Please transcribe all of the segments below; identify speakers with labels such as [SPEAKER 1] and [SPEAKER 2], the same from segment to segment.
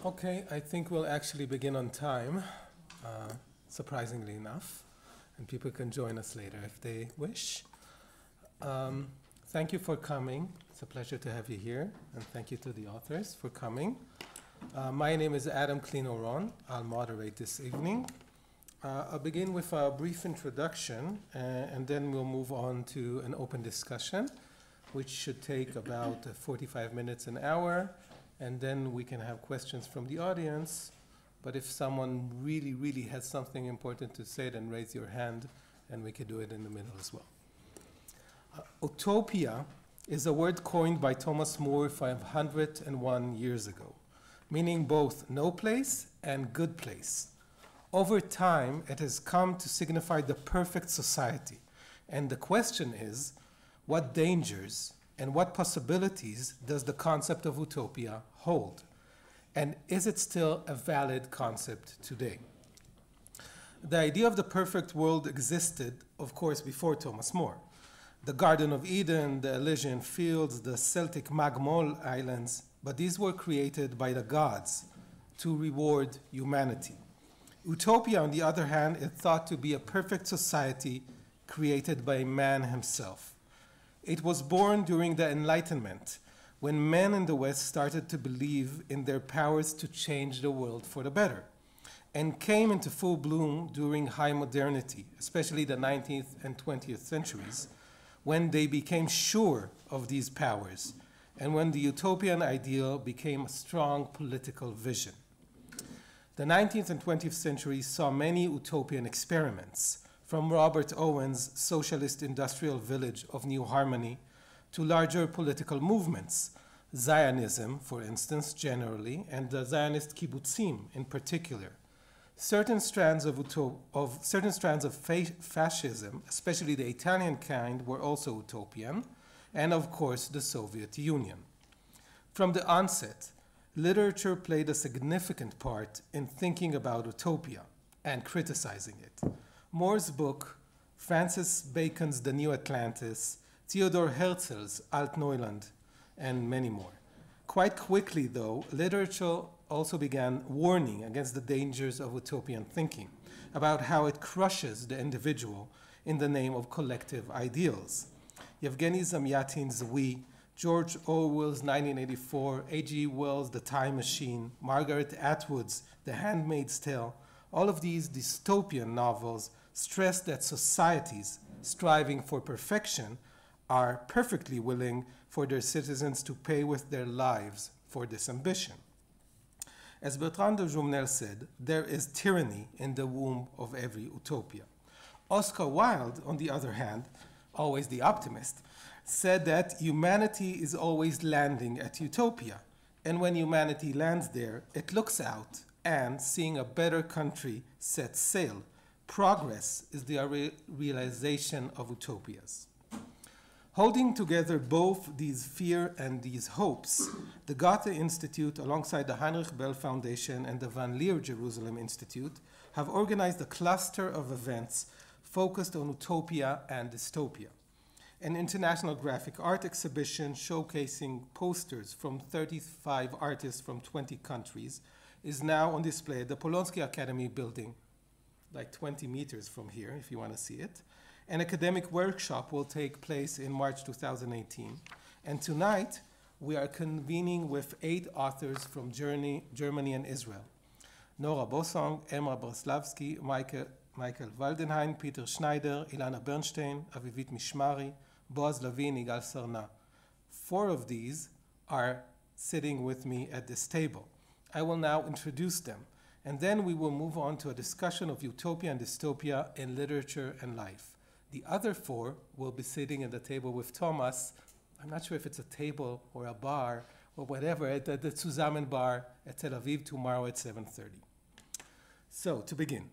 [SPEAKER 1] Okay, I think we'll actually begin on time, surprisingly enough, and people can join us later if they wish. Thank you for coming. It's a pleasure to have you here, and thank you to the authors for coming. My name is Adam Klin-Oron. I'll moderate this evening. I'll begin with a brief introduction, and then we'll move on to an open discussion, which should take about 45 minutes, an hour, and then we can have questions from the audience. But if someone really has something important to say, then raise your hand, and we can do it in the middle as well. Utopia is a word coined by Thomas More 501 years ago, meaning both no place and good place. Over time, it has come to signify the perfect society. And the question is, what dangers and what possibilities does the concept of utopia hold? And is it still a valid concept today? The idea of the perfect world existed, of course, before Thomas More. The Garden of Eden, the Elysian Fields, the Celtic Magmol Islands, but these were created by the gods to reward humanity. Utopia, on the other hand, is thought to be a perfect society created by man himself. It was born during the Enlightenment, when men in the West started to believe in their powers to change the world for the better, and came into full bloom during high modernity, especially the 19th and 20th centuries, when they became sure of these powers, and when the utopian ideal became a strong political vision. The 19th and 20th centuries saw many utopian experiments, from Robert Owen's socialist industrial village of New Harmony to larger political movements, Zionism, for instance, generally, and the Zionist kibbutzim in particular. Certain strands of fascism, especially the Italian kind, were also utopian, and of course the Soviet Union. From the onset, literature played a significant part in thinking about utopia and criticizing it. More's book, Francis Bacon's The New Atlantis, Theodor Herzl's Alt-Neuland, and many more. Quite quickly, though, literature also began warning against the dangers of utopian thinking, about how it crushes the individual in the name of collective ideals. Yevgeny Zamyatin's We, George Orwell's 1984, A.G. Wells' The Time Machine, Margaret Atwood's The Handmaid's Tale, all of these dystopian novels stress that societies striving for perfection are perfectly willing for their citizens to pay with their lives for this ambition. As Bertrand de Jouvenel said, there is tyranny in the womb of every utopia. Oscar Wilde, on the other hand, always the optimist, said that humanity is always landing at utopia. And when humanity lands there, it looks out and, seeing a better country, sets sail. Progress is the realization of utopias. Holding together both these fear and these hopes, the Goethe Institute, alongside the Heinrich Bell Foundation and the Van Leer Jerusalem Institute, have organized a cluster of events focused on utopia and dystopia. An international graphic art exhibition showcasing posters from 35 artists from 20 countries is now on display at the Polonsky Academy building, like 20 meters from here, if you want to see it. An academic workshop will take place in March 2018. And tonight, we are convening with 8 authors from Germany and Israel. Nora Bosong, Emma Braslavsky, Michael Wildenhain, Peter Schneider, Ilana Bernstein, Avivit Mishmari, Boaz, Lavie, and Igal Sarna. 4 of these are sitting with me at this table. I will now introduce them, and then we will move on to a discussion of utopia and dystopia in literature and life. The other 4 will be sitting at the table with Thomas. I'm not sure if it's a table or a bar or whatever, at the Zusammen Bar at Tel Aviv tomorrow at 7:30. So, to begin.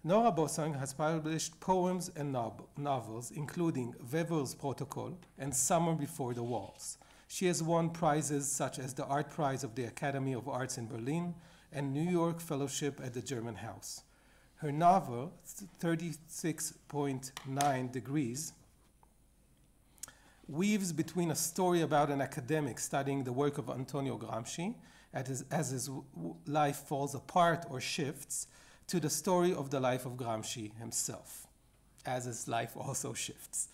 [SPEAKER 1] Nora Bosong has published poems and novels, including Weber's Protocol and Summer Before the Walls. She has won prizes such as the Art Prize of the Academy of Arts in Berlin and New York Fellowship at the German House. Her novel, 36.9 Degrees, weaves between a story about an academic studying the work of Antonio Gramsci as his life falls apart or shifts, to the story of the life of Gramsci himself, as his life also shifts.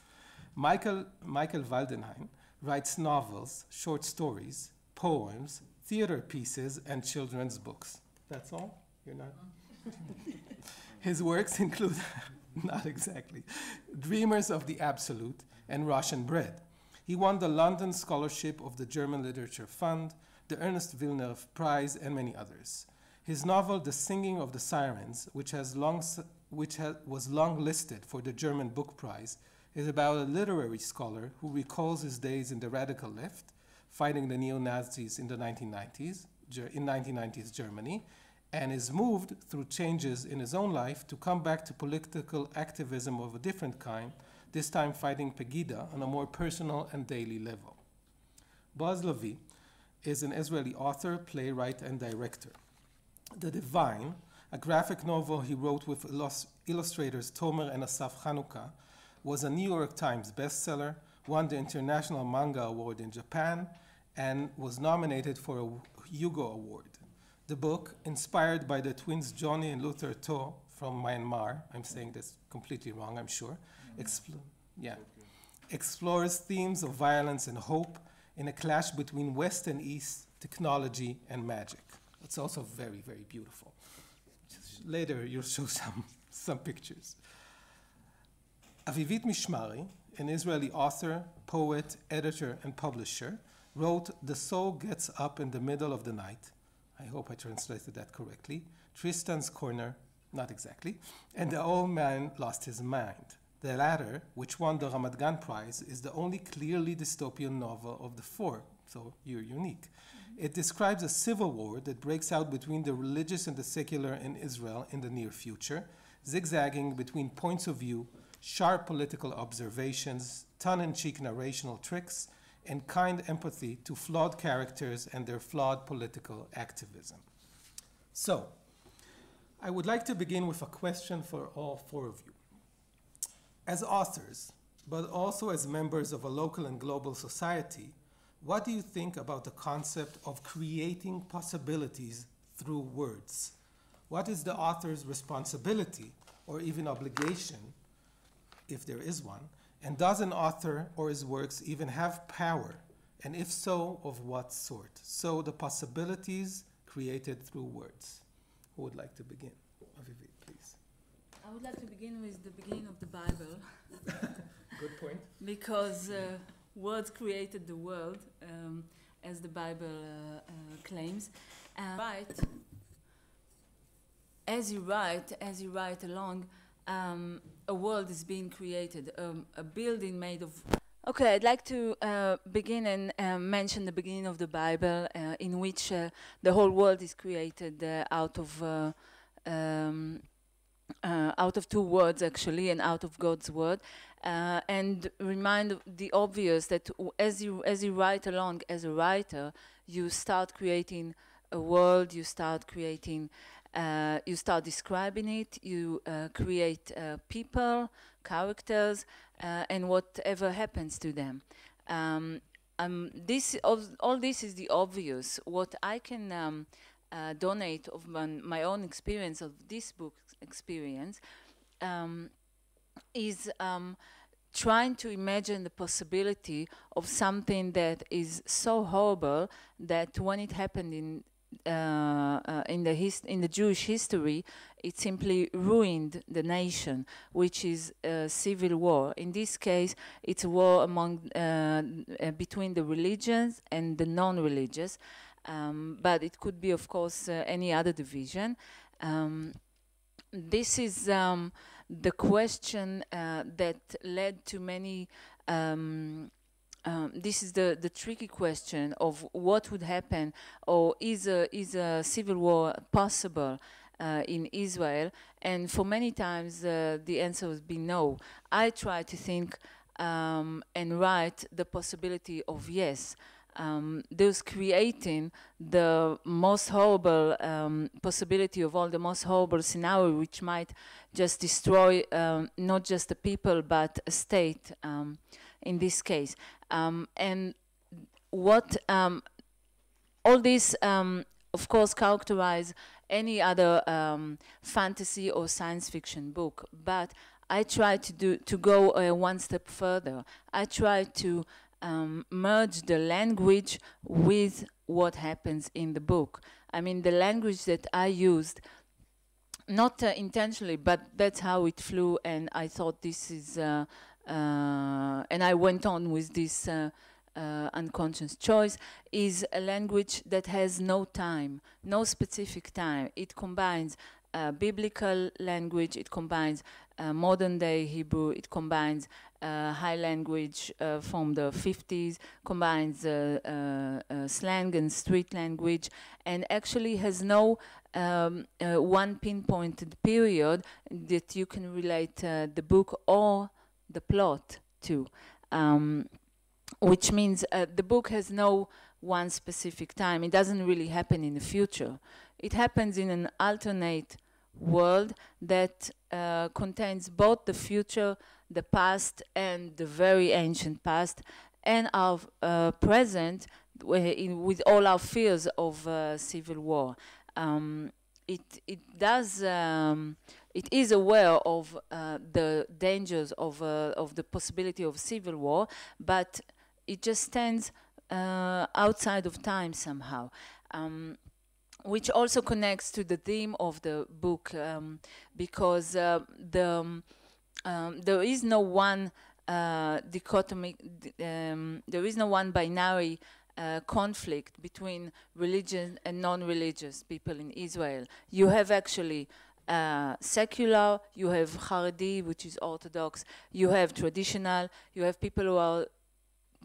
[SPEAKER 1] Michael Wildenhain writes novels, short stories, poems, theater pieces, and children's books. That's all? You're not? His works include, not exactly, Dreamers of the Absolute and Russian Bread. He won the London Scholarship of the German Literature Fund, the Ernest Villeneuve Prize, and many others. His novel, The Singing of the Sirens, which was long listed for the German Book Prize, is about a literary scholar who recalls his days in the radical left, fighting the neo-Nazis in the 1990s Germany, and is moved through changes in his own life to come back to political activism of a different kind, this time fighting Pegida on a more personal and daily level. Boaz Lavie is an Israeli author, playwright, and director. The Divine, a graphic novel he wrote with illustrators Tomer and Asaf Chanukah, was a New York Times bestseller, won the International Manga Award in Japan, and was nominated for a Hugo Award. The book, inspired by the twins Johnny and Luther To from Myanmar, I'm saying this completely wrong, I'm sure, explores themes of violence and hope in a clash between West and East, technology and magic. It's also very, very beautiful. Later, you'll show some pictures. Avivit Mishmari, an Israeli author, poet, editor, and publisher, wrote The Soul Gets Up in the Middle of the Night. I hope I translated that correctly. Tristan's Corner, not exactly. And The Old Man Lost His Mind. The latter, which won the Ramat Gan Prize, is the only clearly dystopian novel of the four, so you're unique. It describes a civil war that breaks out between the religious and the secular in Israel in the near future, zigzagging between points of view, sharp political observations, tongue-in-cheek narrational tricks, and kind empathy to flawed characters and their flawed political activism. So, I would like to begin with a question for all four of you. As authors, but also as members of a local and global society, what do you think about the concept of creating possibilities through words? What is the author's responsibility or even obligation, if there is one? And does an author or his works even have power? And if so, of what sort? So the possibilities created through words. Who would like to begin? Avivit, please.
[SPEAKER 2] I would like to begin with the beginning of the Bible.
[SPEAKER 1] Good point.
[SPEAKER 2] Because words created the world, as the Bible claims. And as you write along, a world is being created, a building made of... Okay, I'd like to begin and mention the beginning of the Bible, in which the whole world is created out of two words, actually, and out of God's word, and remind the obvious that as you write along as a writer, you start creating a world, you start creating, you start describing it, you create people, characters, and whatever happens to them. All this is the obvious. What I can donate of my own experience, of this book's experience, is trying to imagine the possibility of something that is so horrible that when it happened in the Jewish history, it simply ruined the nation, which is a civil war. In this case, it's a war between the religions and the non-religious, but it could be, of course, any other division. This is the question that led to many. This is the tricky question of what would happen, or is a civil war possible in Israel? And for many times the answer has been no. I try to think and write the possibility of yes. Thus creating the most horrible possibility of all, the most horrible scenario, which might just destroy not just the people but a state in this case. And what all this, of course, characterize any other fantasy or science fiction book, but I try to go one step further. I try to merge the language with what happens in the book. I mean, the language that I used, not intentionally, but that's how it flew, and I thought this is, and I went on with this unconscious choice, is a language that has no time, no specific time. It combines biblical language, it combines modern day Hebrew, it combines high language from the 50s, combines slang and street language, and actually has no one pinpointed period that you can relate the book or the plot to. Which means the book has no one specific time. It doesn't really happen in the future. It happens in an alternate world that contains both the future, the past, and the very ancient past, and our present with all our fears of civil war. It is aware of the dangers of the possibility of civil war, but it just stands outside of time somehow, which also connects to the theme of the book, because there is no one dichotomy, there is no one binary conflict between religion and non-religious people in Israel. You have actually secular, you have Haredi, which is Orthodox, you have traditional, you have people who are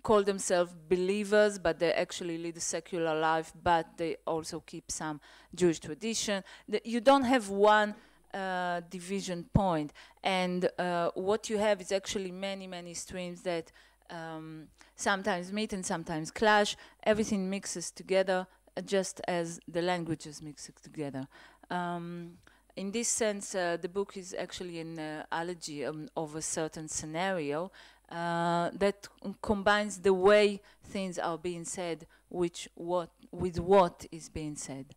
[SPEAKER 2] call themselves believers, but they actually lead a secular life, but they also keep some Jewish tradition. You don't have one division point, and what you have is actually many, many streams that sometimes meet and sometimes clash. Everything mixes together, just as the languages mix together. In this sense, the book is actually an analogy of a certain scenario that combines the way things are being said with what is being said.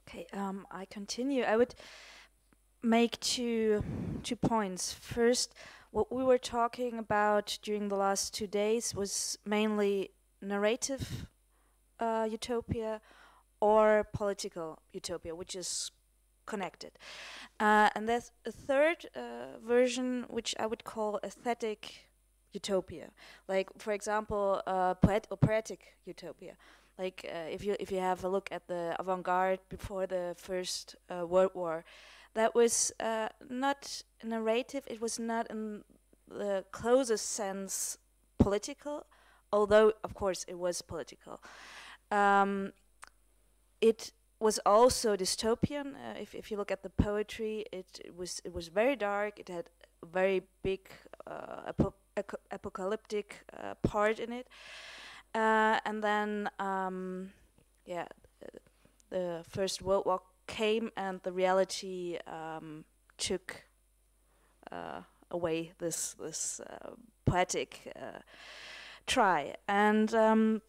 [SPEAKER 3] Okay, I continue. I would make two points. First, what we were talking about during the last 2 days was mainly narrative utopia or political utopia, which is connected. And there's a third version, which I would call aesthetic utopia. Like, for example, poetic utopia. Like, if you have a look at the avant-garde before the First World War, that was not narrative. It was not in the closest sense political, although of course it was political. It was also dystopian. If you look at the poetry, it was very dark. It had a very big apocalyptic part in it. And then, the First World War came, and the reality took away this poetic try. And the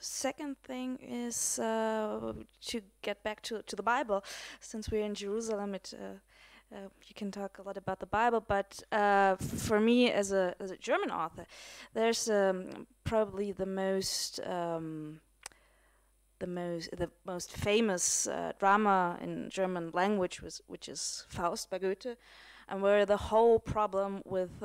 [SPEAKER 3] second thing is to get back to the Bible. Since we're in Jerusalem, you can talk a lot about the Bible, but for me, as a German author, there's probably the most famous drama in German language, which is Faust by Goethe, and where the whole problem with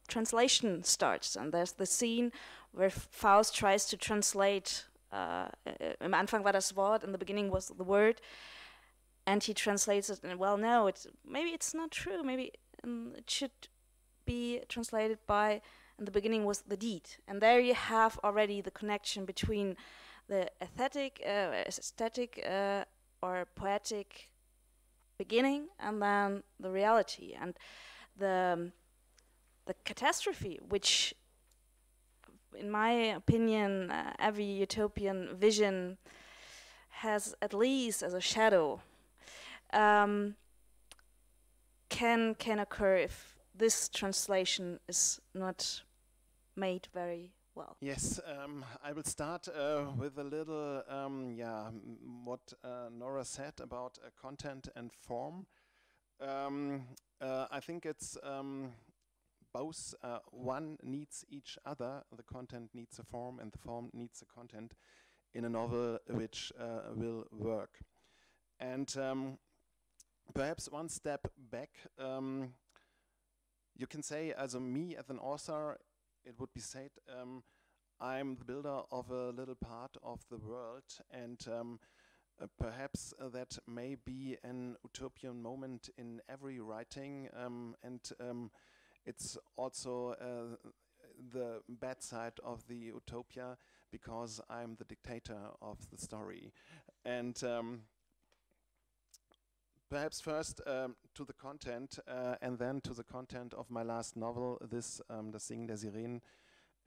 [SPEAKER 3] translation starts. And there's the scene where Faust tries to translate. Am Anfang war das Wort, in the beginning was the word, and he translates it. And well, no, maybe it's not true. Maybe it should be translated by. In the beginning was the deed, and there you have already the connection between the aesthetic or poetic beginning and then the reality and the catastrophe, which, in my opinion, every utopian vision has at least as a shadow, can occur this translation is not made very well.
[SPEAKER 4] Yes, I will start with a little, what Nora said about content and form. I think it's both. One needs each other. The content needs a form, and the form needs a content in a novel which will work. And perhaps one step back, you can say, as me, as an author, it would be said, I'm the builder of a little part of the world, and perhaps that may be an utopian moment in every writing, and it's also the bad side of the utopia, because I'm the dictator of the story. And perhaps first to the content, and then to the content of my last novel, this Das Singen der Sirenen,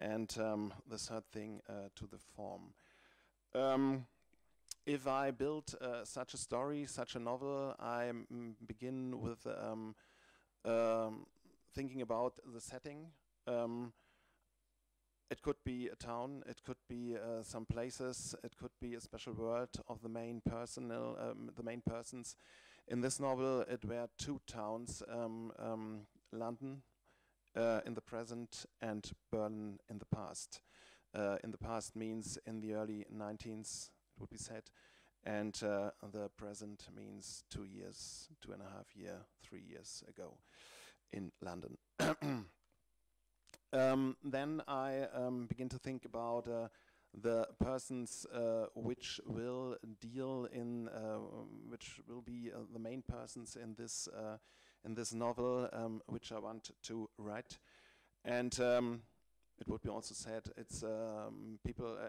[SPEAKER 4] and the third thing, to the form. If I build such a story, such a novel, I begin with thinking about the setting. It could be a town, it could be some places, it could be a special world of the main the main persons. In this novel, it were two towns, London in the present and Berlin in the past. In the past means in the early 19th, it would be said, and the present means 2 years, 2.5 years, 3 years ago in London. Then I begin to think about the persons which will deal in, which will be the main persons in this novel, which I want to write, and it would be also said it's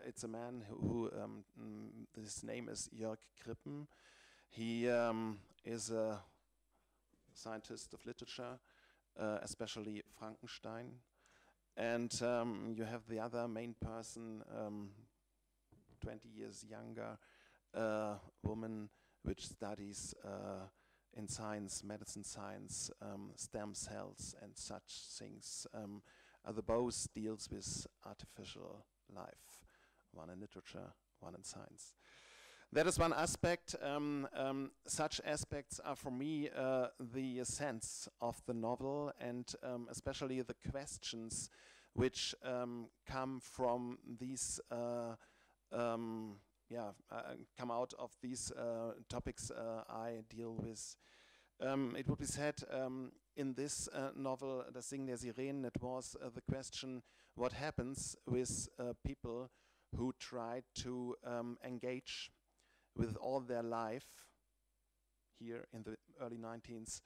[SPEAKER 4] it's a man who his name is Jörg Krippen. He is a scientist of literature, especially Frankenstein. And you have the other main person, 20 years younger, woman which studies in science, medicine science, stem cells and such things. The both deals with artificial life, one in literature, one in science. That is one aspect. Such aspects are for me the essence of the novel, and especially the questions which come from these, come out of these topics I deal with. It would be said in this novel, Das Singen der Sirenen, it was the question, what happens with people who try to engage with all their life, here in the early 19th,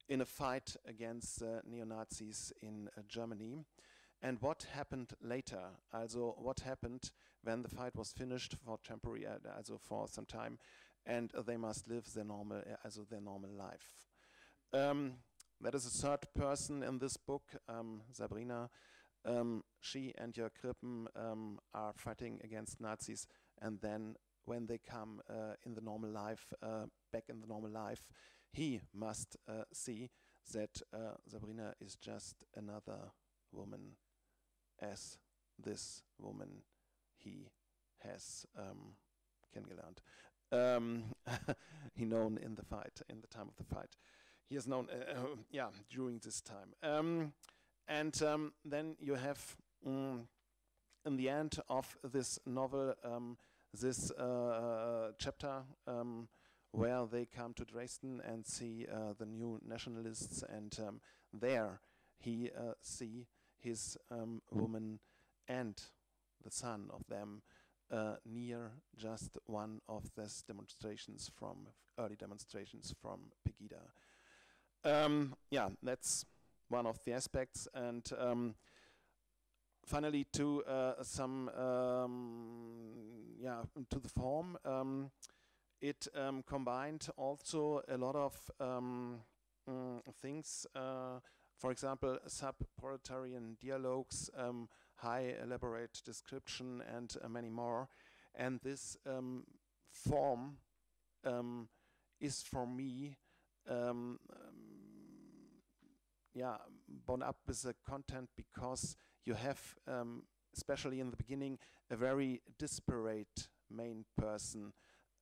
[SPEAKER 4] in a fight against neo-Nazis in Germany. And what happened later? Also, what happened when the fight was finished for temporary, also for some time, and they must live their normal, their normal life. That is a third person in this book, Sabrina. She and Jörg Krippen are fighting against Nazis, and then when they come in the normal life, back in the normal life, he must see that Sabrina is just another woman, as this woman he has kennengelernt. He known in the fight, in the time of the fight. He is known, during this time. And then you have, in the end of this novel, this chapter where they come to Dresden and see the new nationalists, and there he see his woman and the son of them near just one of these demonstrations from early demonstrations from Pegida. That's one of the aspects, and finally to to the form. It combined also a lot of things. For example, sub-proletarian dialogues, high elaborate description, and many more. And this form is for me yeah, bound up with the content because you have, especially in the beginning, a very disparate main person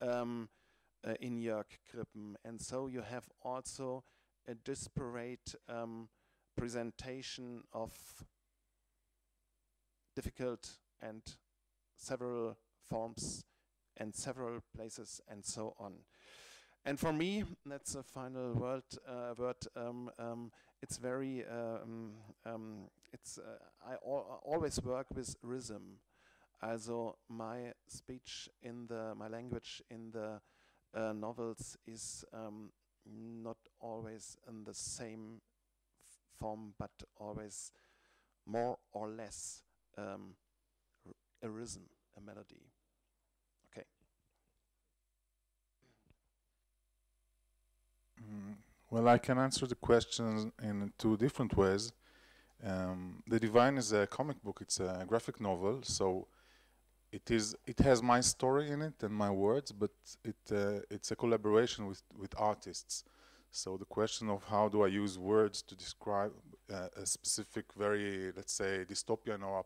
[SPEAKER 4] in Jörg Krippen, and so you have also a disparate presentation of difficult and several forms and several places and so on. And for me, that's a final word. It's very. I always work with rhythm. Also, my speech in my language in the novels is not always in the same form, but always more or less a rhythm, a melody. Okay.
[SPEAKER 5] Well, I can answer the question in two different ways. The Divine is a comic book. It's a graphic novel, so it has my story in it and my words, but it's a collaboration with artists. So the question of how do I use words to describe a specific, very, let's say, dystopian or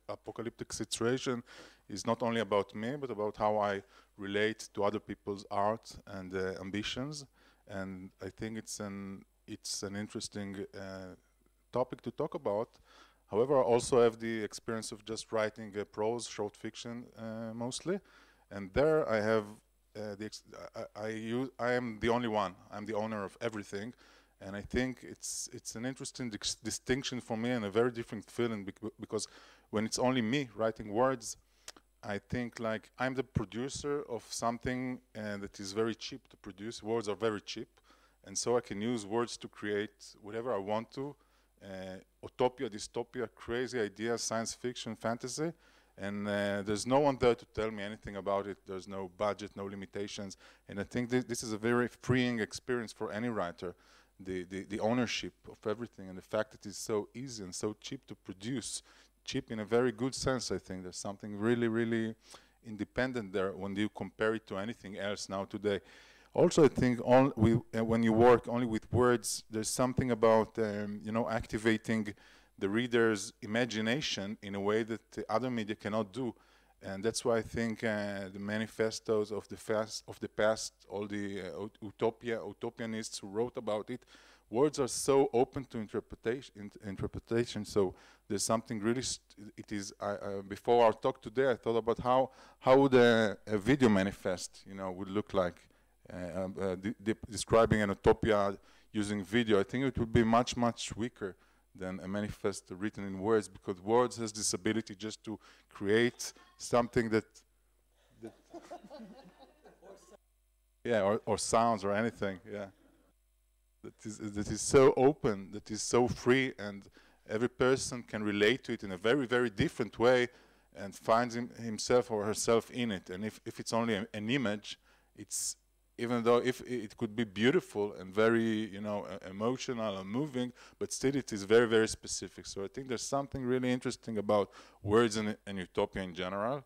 [SPEAKER 5] apocalyptic situation is not only about me, but about how I relate to other people's art and ambitions. And I think it's an interesting topic to talk about. However, I also have the experience of just writing prose, short fiction mostly, and there I have I am the only one. I'm the owner of everything, and I think it's an interesting distinction for me and a very different feeling because when it's only me writing words, I think like I'm the producer of something that is very cheap to produce. Words are very cheap, and so I can use words to create whatever I want to. Utopia, dystopia, crazy ideas, science fiction, fantasy, and there's no one there to tell me anything about it. There's no budget, no limitations, and I think this is a very freeing experience for any writer, the ownership of everything and the fact that it's so easy and so cheap to produce, cheap in a very good sense. I think there's something really, really independent there when you compare it to anything else now today. Also, I think when you work only with words, there's something about activating the reader's imagination in a way that the other media cannot do, and that's why I think the manifestos of the past, all the utopianists who wrote about it, words are so open to interpretation. So there's something really. Before our talk today, I thought about how would a video manifest, would look like. Describing an utopia using video, I think it would be much, much weaker than a manifesto written in words, because words has this ability just to create something that yeah, or sounds or anything, yeah, that is so open, that is so free, and every person can relate to it in a very, very different way and finds himself or herself in it. And if it's only an image, it's, even though if it could be beautiful and very, emotional and moving, but still it is very, very specific. So I think there's something really interesting about words and utopia in general,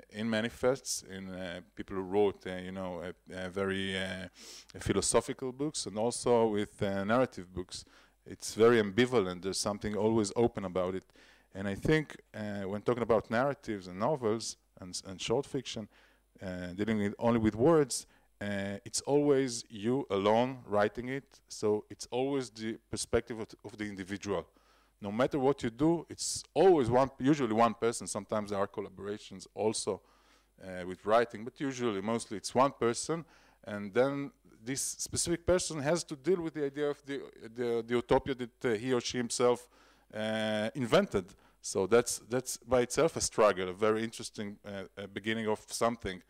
[SPEAKER 5] in manifests, in people who wrote, very philosophical books, and also with narrative books. It's very ambivalent. There's something always open about it. And I think when talking about narratives and novels and short fiction, dealing only with words, it's always you alone writing it, so it's always the perspective of the individual. No matter what you do, it's always usually one person. Sometimes there are collaborations also with writing, but mostly it's one person, and then this specific person has to deal with the idea of the utopia that he or she himself invented. So that's by itself a struggle, a very interesting beginning of something.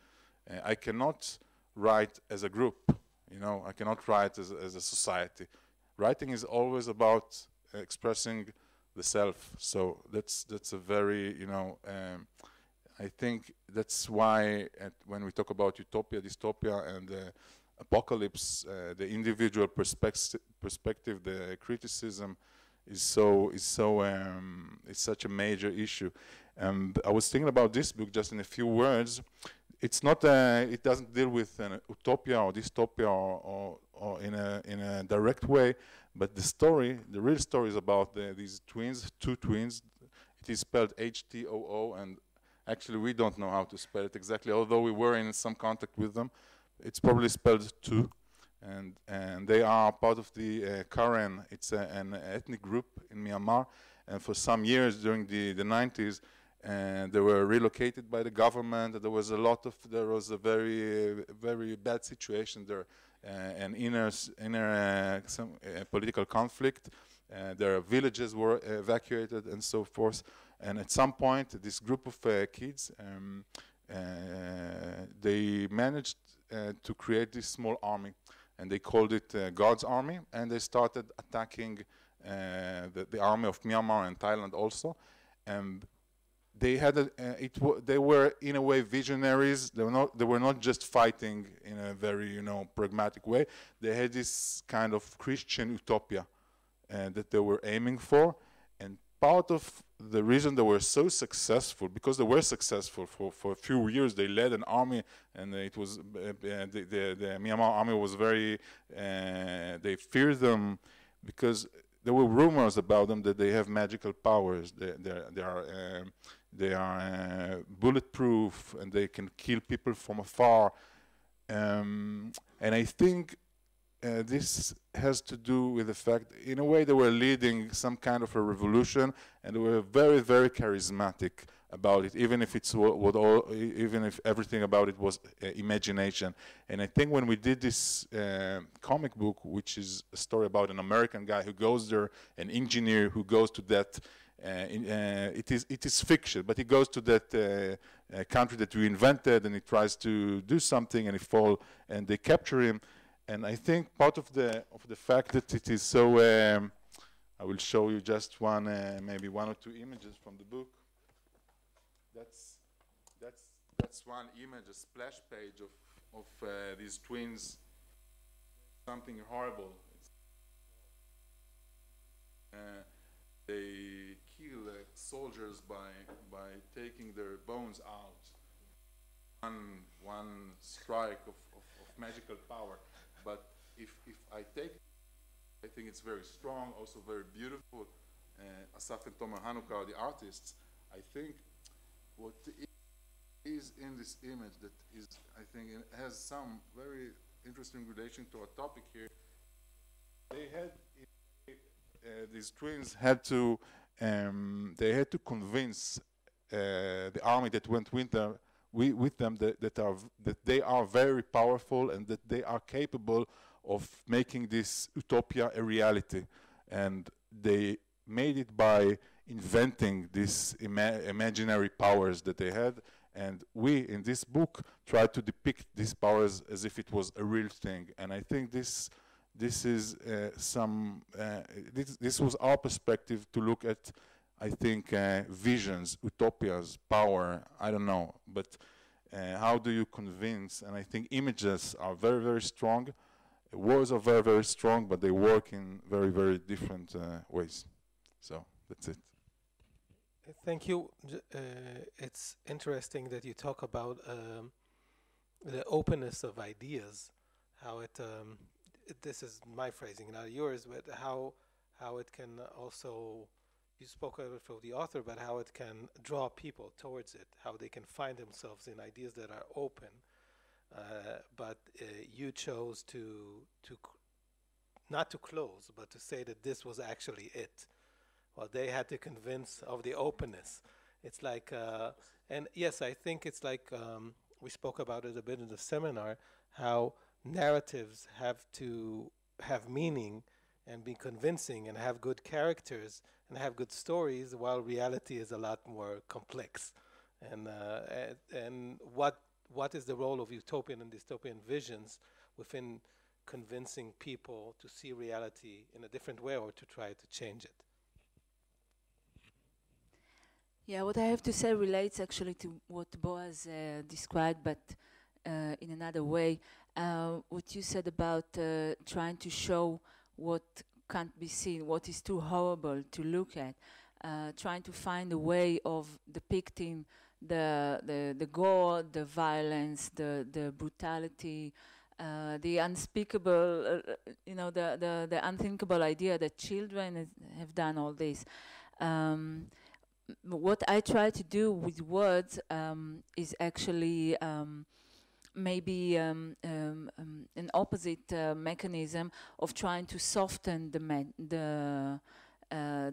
[SPEAKER 5] I cannot write as a group, I cannot write as a society. Writing is always about expressing the self. So that's a very, I think that's why when we talk about utopia, dystopia, and apocalypse, the individual perspective, the criticism is such a major issue. And I was thinking about this book just in a few words. it's not. It doesn't deal with an utopia or dystopia or in a direct way. But the story, the real story, is about these twins, two twins. It is spelled H-T-O-O, and actually we don't know how to spell it exactly. Although we were in some contact with them, it's probably spelled two. And they are part of the Karen. It's an ethnic group in Myanmar, and for some years during the 90s, they were relocated by the government. There was a very bad situation there, an inner political conflict. Their villages were evacuated and so forth. And at some point, this group of kids, they managed to create this small army. And they called it God's Army, and they started attacking the army of Myanmar and Thailand also. And they had they were in a way visionaries. They were not just fighting in a very pragmatic way. They had this kind of Christian utopia that they were aiming for. And part of the reason they were so successful, because they were successful for a few years, they led an army, and it was the Myanmar army was very. They feared them because there were rumors about them that they have magical powers. They are bulletproof, and they can kill people from afar. And I think this has to do with the fact, in a way, they were leading some kind of a revolution, and they were very, very charismatic about it, even if even if everything about it was imagination. And I think when we did this comic book, which is a story about an American guy who goes there, an engineer who goes to that. It is fiction, but he goes to that country that we invented, and he tries to do something, and he falls, and they capture him. And I think part of the fact that it is so, I will show you just maybe one or two images from the book. That's one image, a splash page of these twins. Something horrible. They kill soldiers by taking their bones out. One strike of magical power. But if I take, I think it's very strong, also very beautiful. Asaf and Tomer Hanukkah are the artists. I think what is in this image that is, I think, it has some very interesting relation to our topic here. They had these twins had to convince the army that went with them that they are very powerful and that they are capable of making this utopia a reality. And they made it by inventing these imaginary powers that they had. And we, in this book, try to depict these powers as if it was a real thing. And I think this is this was our perspective to look at, I think, visions, utopias, power, I don't know. But how do you convince? And I think images are very, very strong. Words are very, very strong, but they work in very, very different ways. So that's it.
[SPEAKER 1] Thank you. It's interesting that you talk about the openness of ideas, how this is my phrasing, not yours, but how it can also, you spoke of it for the author, but how it can draw people towards it, how they can find themselves in ideas that are open. But you chose to not to close, but to say that this was actually it. Well, they had to convince of the openness. It's like, and yes, I think it's like, we spoke about it a bit in the seminar, how narratives have to have meaning and be convincing and have good characters and have good stories, while reality is a lot more complex. And what is the role of utopian and dystopian visions within convincing people to see reality in a different way or to try to change it?
[SPEAKER 2] Yeah, what I have to say relates actually to what Boaz described, but in another way. What you said about trying to show what can't be seen, what is too horrible to look at, trying to find a way of depicting the gore, the violence, the brutality, the unspeakable, the unthinkable idea that children have done all this. What I try to do with words is actually maybe an opposite mechanism of trying to soften the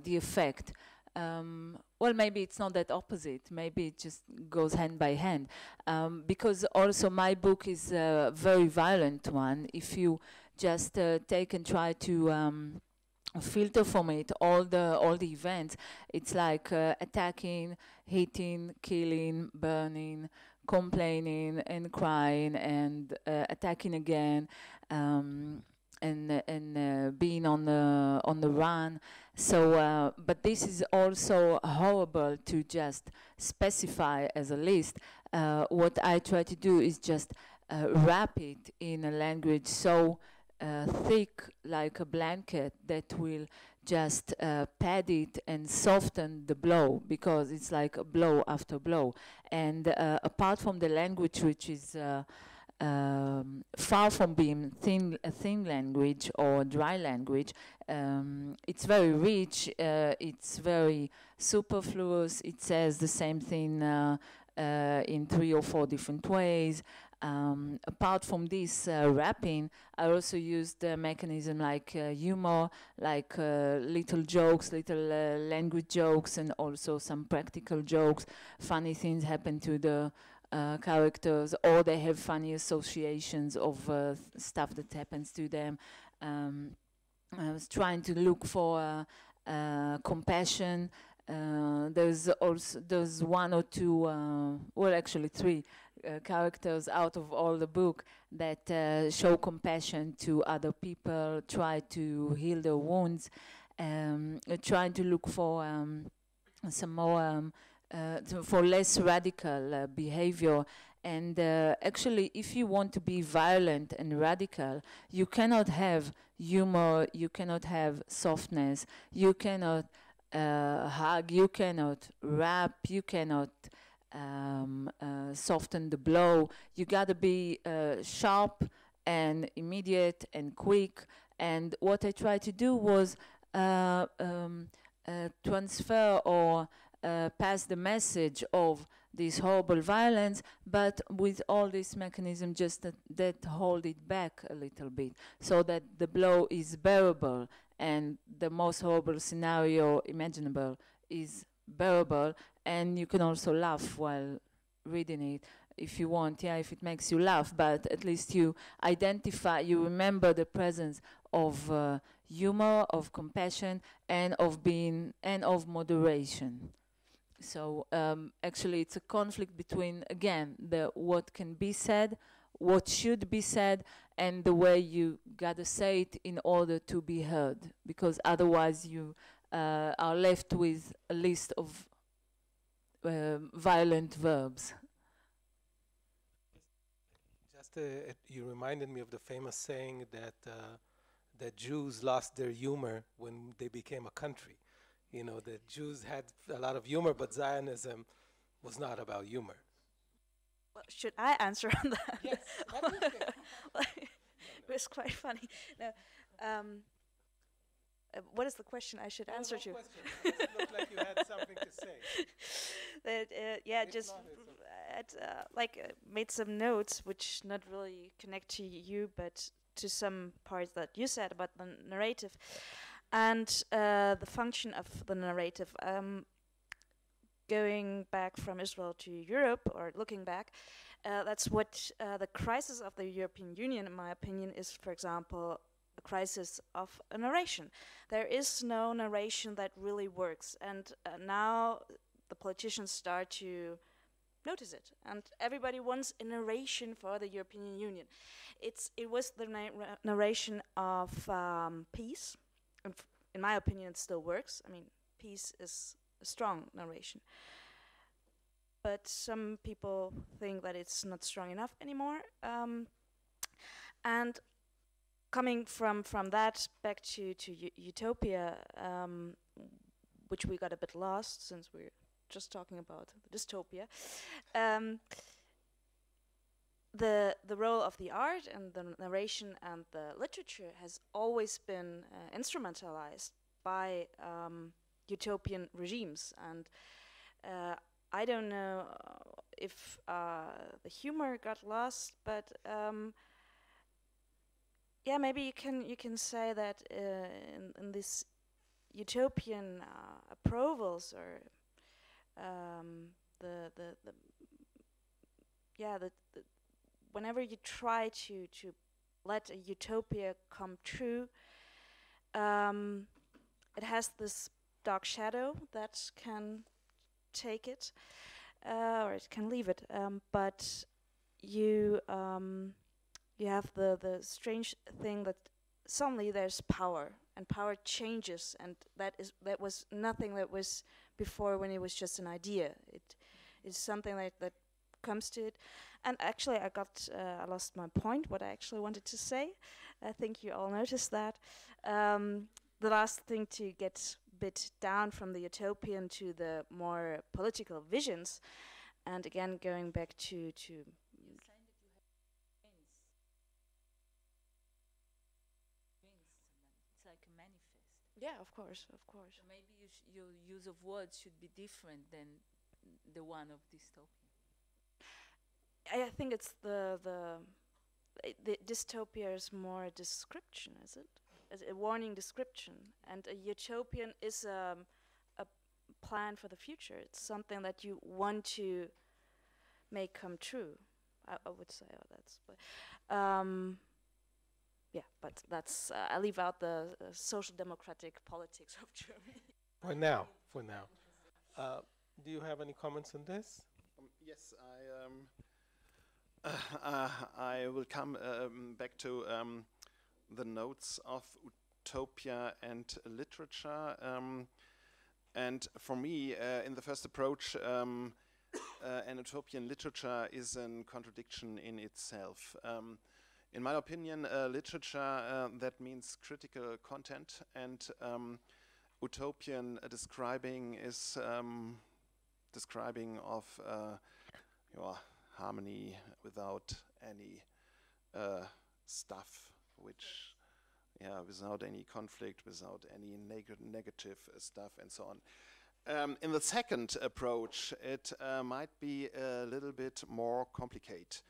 [SPEAKER 2] effect. Well, maybe it's not that opposite. Maybe it just goes hand by hand. Because also my book is a very violent one. If you just take and try to filter from it all the events, it's like attacking, hitting, killing, burning, complaining and crying and attacking again, and being on the run. So, but this is also horrible to just specify as a list. What I try to do is just wrap it in a language so thick, like a blanket, that will just pad it and soften the blow, because it's like a blow after blow. And apart from the language, which is far from being a thin language or dry language, it's very rich, it's very superfluous, it says the same thing in 3 or 4 different ways. Apart from this wrapping, I also used a mechanism like humor, like little jokes, little language jokes, and also some practical jokes. Funny things happen to the characters, or they have funny associations of stuff that happens to them. I was trying to look for compassion. There's 1 or 2, well, actually 3 characters out of all the book that show compassion to other people, try to heal their wounds, trying to look for some more, for less radical behavior. And actually, if you want to be violent and radical, you cannot have humor, you cannot have softness, you cannot hug, you cannot rap, you cannot soften the blow. You gotta be sharp and immediate and quick. And what I tried to do was transfer or pass the message of this horrible violence, but with all this mechanism just that hold it back a little bit, so that the blow is bearable and the most horrible scenario imaginable is bearable, and you can also laugh while reading it if you want, if it makes you laugh, but at least you identify, you remember the presence of humor, of compassion, and of being, and of moderation. So actually it's a conflict between, again, the what can be said, what should be said, and the way you gotta say it in order to be heard, because otherwise you are left with a list of violent verbs.
[SPEAKER 1] Just you reminded me of the famous saying that that Jews lost their humor when they became a country. You know, the Jews had a lot of humor, but Zionism was not about humor.
[SPEAKER 3] Well, should I answer on that?
[SPEAKER 1] Yes,
[SPEAKER 3] it was quite funny. No, what is the question I should answer to?
[SPEAKER 1] Question. It doesn't look like you had something to say.
[SPEAKER 3] That, just made some notes which not really connect to you, but to some parts that you said about the narrative and the function of the narrative. Going back from Israel to Europe, or looking back, that's what the crisis of the European Union, in my opinion, is, for example, a crisis of a narration. There is no narration that really works, and now the politicians start to notice it, and everybody wants a narration for the European Union. It was the narration of peace, and in my opinion it still works. I mean, peace is a strong narration, but some people think that it's not strong enough anymore, and coming from that back to Utopia, which we got a bit lost since we're just talking about the dystopia. The role of the art and the narration and the literature has always been instrumentalized by utopian regimes, and I don't know if the humor got lost, but yeah, maybe you can say that in this utopian approvals or whenever you try to let a utopia come true, it has this dark shadow that can take it or it can leave it, but you have the strange thing that suddenly there's power, and power changes, and that was nothing that was before when it was just an idea. It is something that comes to it. And actually I lost my point, what I actually wanted to say. I think you all noticed that. The last thing, to get a bit down from the utopian to the more political visions, and again going back to
[SPEAKER 2] it's like a manifest.
[SPEAKER 3] yeah, of course.
[SPEAKER 2] So maybe your use of words should be different than the one of dystopia.
[SPEAKER 3] I think it's the dystopia is more a description, is it? As a warning description, and a utopian is a plan for the future. It's something that you want to make come true. I would say, yeah, but that's I leave out the social democratic politics of Germany.
[SPEAKER 1] For now. Do you have any comments on this?
[SPEAKER 4] Yes, I will come back to the notes of Utopia and literature. And for me, in the first approach, an utopian literature is a contradiction in itself. In my opinion, literature, that means critical content, and utopian describing is describing of your harmony without any stuff, which, without any conflict, without any negative stuff, and so on. In the second approach, it might be a little bit more complicated.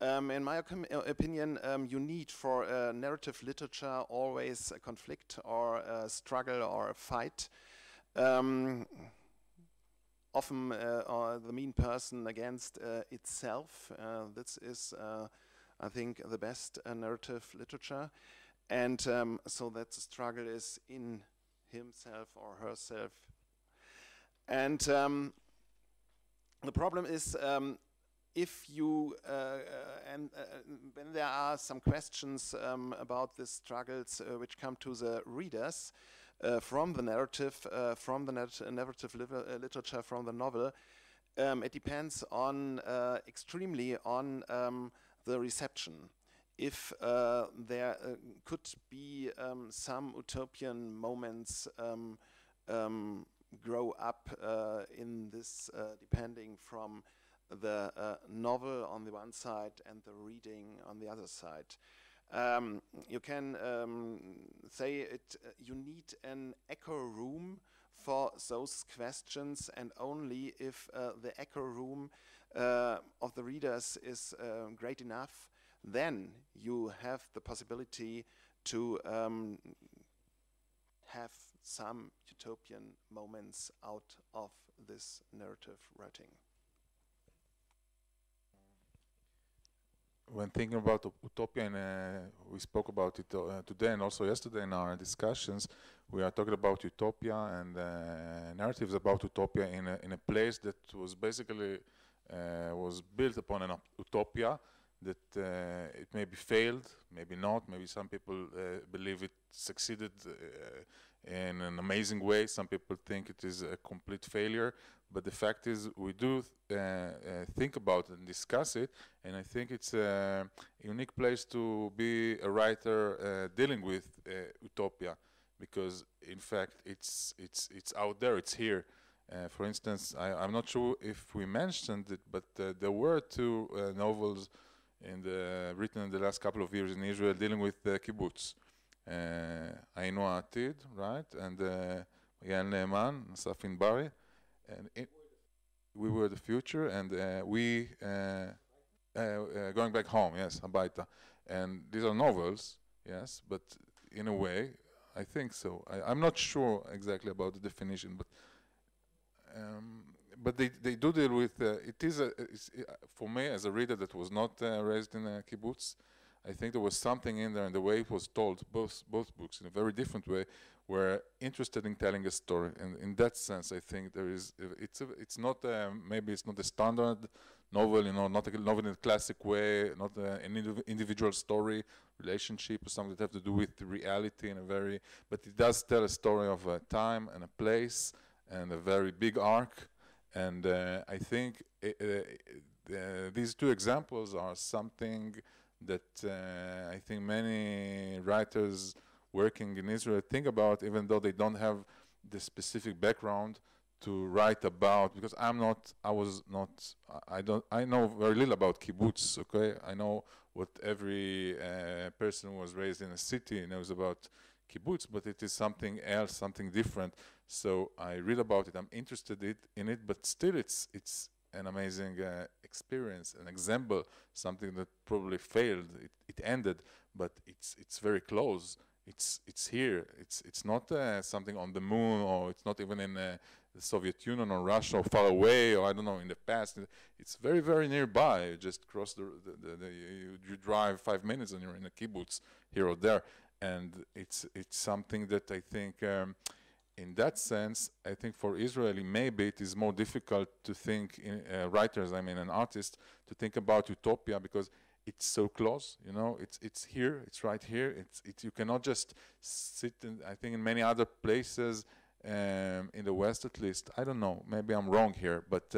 [SPEAKER 4] In my opinion, you need for narrative literature always a conflict or a struggle or a fight. Often the mean person against itself. This is, I think, the best narrative literature. And so that the struggle is in himself or herself. And the problem is, if you, when there are some questions about the struggles which come to the readers, from the narrative, narrative literature, from the novel, it depends on extremely on the reception. If there could be some utopian moments grow up in this, depending from the novel on the one side and the reading on the other side. You can say it. You need an echo room for those questions, and only if the echo room of the readers is great enough, then you have the possibility to have some utopian moments out of this narrative writing.
[SPEAKER 5] When thinking about Utopia, and we spoke about it today and also yesterday in our discussions, we are talking about Utopia and narratives about Utopia in a place that was basically was built upon an utopia that it maybe failed, maybe not. Maybe some people believe it succeeded in an amazing way. Some people think it is a complete failure. But the fact is, we do think about it and discuss it, and I think it's a unique place to be a writer dealing with utopia, because in fact it's out there, it's here, For instance, I'm not sure if we mentioned it, but there were two novels written in the last couple of years in Israel dealing with kibbutz. Ainu Atid, right? And Yael Ne'eman, Safin Bari. And we were the future, and we going back home, yes, Habaita. And these are novels, yes, but in a way, I think so. I'm not sure exactly about the definition, but they do deal with, it is, for me as a reader that was not raised in a kibbutz, I think there was something in there, and the way it was told, both books in a very different way, were interested in telling a story. And in that sense, I think there is, it's not, maybe it's not a standard novel, you know, not a novel in a classic way, not an individual story, relationship, or something that have to do with reality in a very, but it does tell a story of a time and a place and a very big arc. And I think these two examples are something that I think many writers working in Israel think about, even though they don't have the specific background to write about, because I know very little about kibbutz, okay? I know what every person who was raised in a city knows about kibbutz, but it is something else, something different. So I read about it, I'm interested in it, but still it's an amazing experience, an example, something that probably failed. It ended, but it's very close. It's here. It's not something on the moon, or it's not even in the Soviet Union or Russia or far away, or I don't know, in the past. It's very, very nearby. You just cross you drive 5 minutes and you're in a kibbutz here or there, and it's something that I think. In that sense, I think for Israeli, maybe it is more difficult to think, writers, I mean, an artist, to think about Utopia, because it's so close, you know, it's here, it's right here, you cannot just sit in, I think in many other places, in the West at least, I don't know, maybe I'm wrong here, but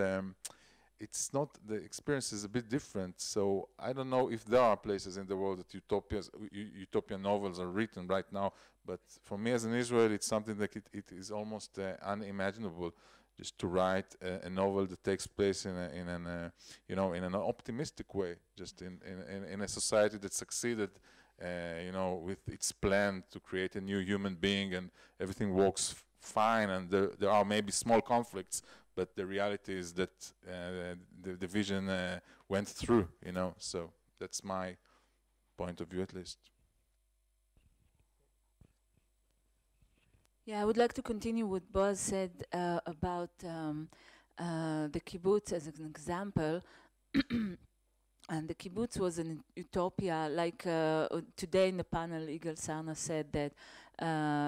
[SPEAKER 5] it's not, the experience is a bit different, so I don't know if there are places in the world that utopian novels are written right now, but for me as an Israeli, it's something that it is almost unimaginable just to write a novel that takes place in an optimistic way, just in a society that succeeded, you know, with its plan to create a new human being, and everything works fine, and there are maybe small conflicts, but the reality is that the vision went through, you know. So that's my point of view, at least.
[SPEAKER 2] Yeah, I would like to continue what Boaz said about the kibbutz as an example. And the kibbutz was an utopia, like today in the panel, Igal Sarna said that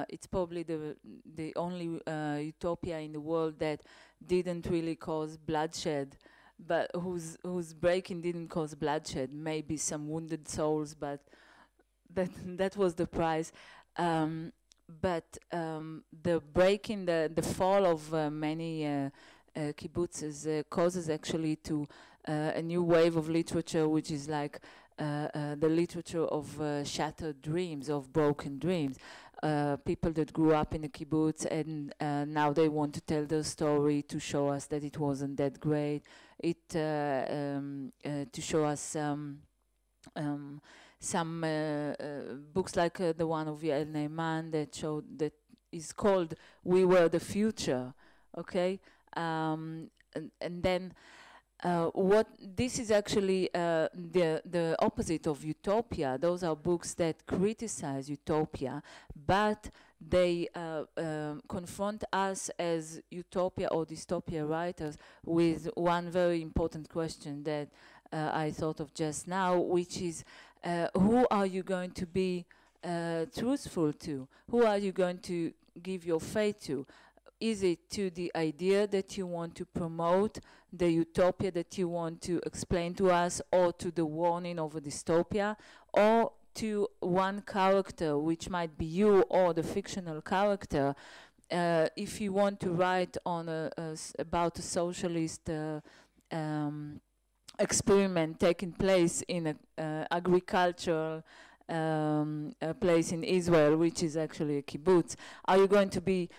[SPEAKER 2] it's probably the only utopia in the world that didn't really cause bloodshed, but whose breaking didn't cause bloodshed. Maybe some wounded souls, but that was the price. But the breaking, the fall of many kibbutzes causes actually to a new wave of literature, which is like the literature of shattered dreams, of broken dreams. People that grew up in a kibbutz and now they want to tell their story to show us that it wasn't that great. To show us some books like the one of Yael Ne'eman that is called "We Were the Future," okay, and then what this is actually the opposite of utopia. Those are books that criticize utopia, but they confront us as utopia or dystopia writers with one very important question that I thought of just now, which is who are you going to be truthful to? Who are you going to give your faith to? Is it to the idea that you want to promote, the utopia that you want to explain to us, or to the warning of a dystopia, or to one character, which might be you or the fictional character? If you want to write on about a socialist experiment taking place in an agricultural place in Israel, which is actually a kibbutz. Are you going to be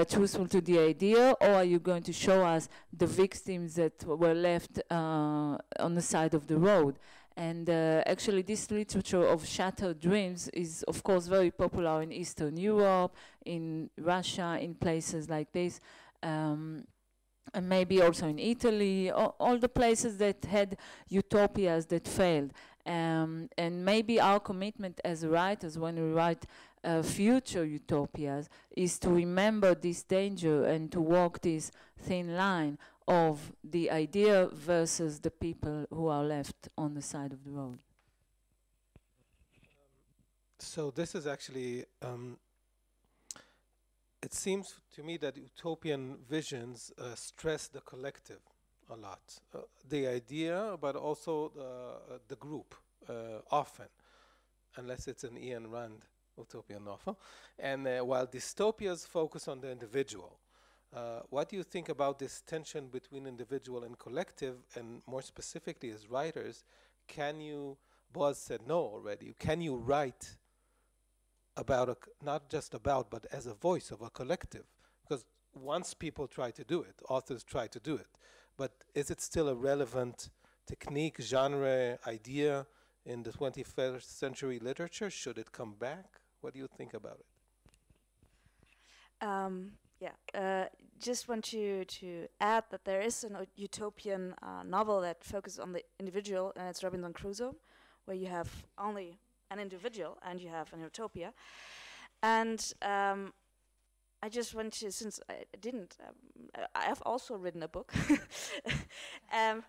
[SPEAKER 2] truthful to the idea, or are you going to show us the victims that were left on the side of the road? And actually this literature of shattered dreams is of course very popular in Eastern Europe, in Russia, in places like this, and maybe also in Italy, all the places that had utopias that failed. And maybe our commitment as writers, when we write future utopias, is to remember this danger and to walk this thin line of the idea versus the people who are left on the side of the road.
[SPEAKER 1] So this is actually, it seems to me that utopian visions stress the collective a lot. The idea, but also the group, often, unless it's an Ian Rand utopian novel. And while dystopias focus on the individual. What do you think about this tension between individual and collective, and more specifically as writers, can you, Boaz said no already, can you write about, not just about, but as a voice of a collective? Because once people try to do it, authors try to do it, but is it still a relevant technique, genre, idea in the 21st century literature? Should it come back? What do you think about it?
[SPEAKER 3] Just want to add that there is an utopian novel that focuses on the individual, and it's Robinson Crusoe, where you have only an individual and you have an utopia. And I just want to, since I didn't, I have also written a book, and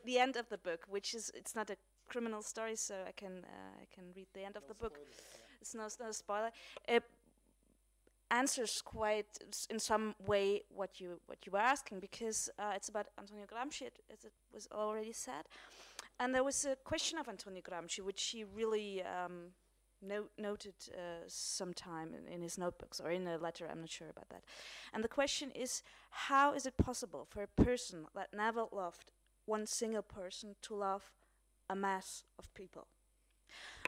[SPEAKER 3] the end of the book, which is, it's not a criminal story, so I can read the end of the book. It's no spoiler. It answers quite in some way what you were asking, because it's about Antonio Gramsci, as it was already said, and there was a question of Antonio Gramsci which he really noted sometime in his notebooks or in a letter, I'm not sure about that. And the question is, how is it possible for a person that never loved one single person to love a mass of people?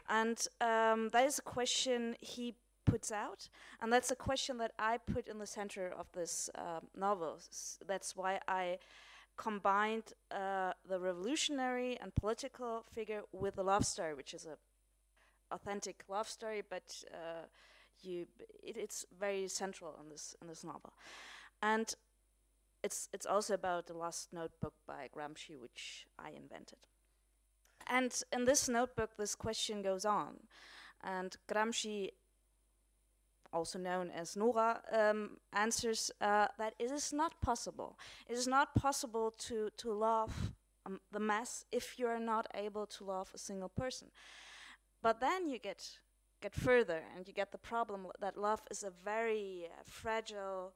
[SPEAKER 3] And that is a question he puts out, and that's a question that I put in the center of this novel. That's why I combined the revolutionary and political figure with the love story, which is a authentic love story, but it's very central in this novel. And it's also about the last notebook by Gramsci, which I invented. And in this notebook, this question goes on, and Gramsci, also known as Nora, answers that it is not possible. It is not possible to love the mass if you are not able to love a single person. But then you get further, and you get the problem that love is a very fragile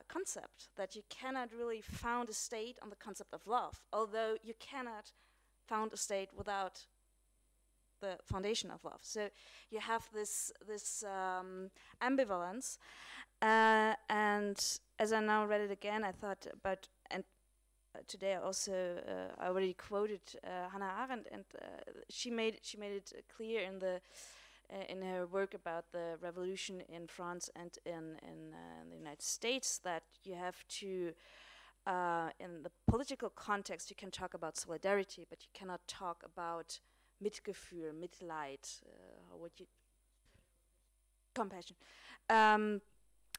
[SPEAKER 3] concept, that you cannot really found a state on the concept of love, although you cannot found a state without the foundation of love. So you have this ambivalence, and as I now read it again, I thought about, and today I also I already quoted Hannah Arendt, and she made it clear in her work about the revolution in France and in the United States, that you have to in the political context you can talk about solidarity, but you cannot talk about Mitgefühl, Mitleid, compassion,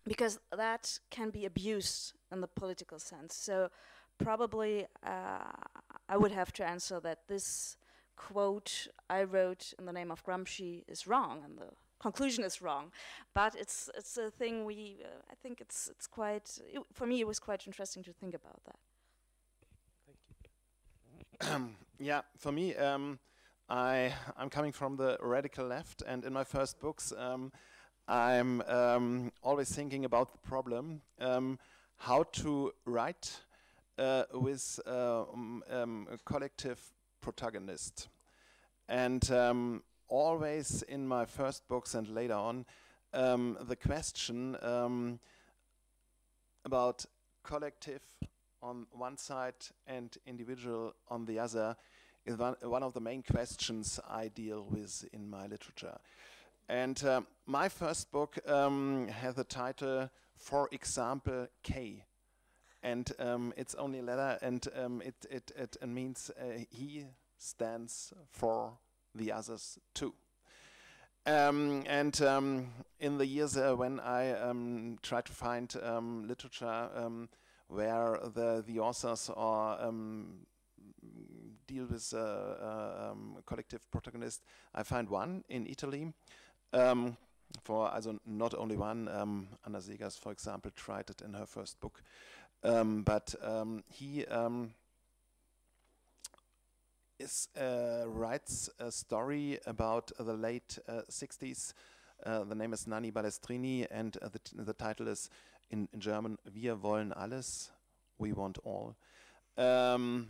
[SPEAKER 3] because that can be abused in the political sense. So probably I would have to answer that this quote I wrote in the name of Gramsci is wrong, and the conclusion is wrong. But it's a thing I think it's quite, for me it was quite interesting to think about that.
[SPEAKER 4] Thank you. Yeah, for me, I'm coming from the radical left, and in my first books, I'm always thinking about the problem, how to write with a collective protagonist. And always in my first books and later on, the question about collective on one side and individual on the other is one of the main questions I deal with in my literature. And my first book has the title, For Example, K. And it's only a letter, and it means he stands for the others too. And in the years when I tried to find literature where the authors are deal with collective protagonist, I find one in Italy. Also not only one, Anna Segers, for example, tried it in her first book. But he writes a story about the late 60s. The name is Nanni Balestrini, and the title is in German, Wir wollen alles, we want all. And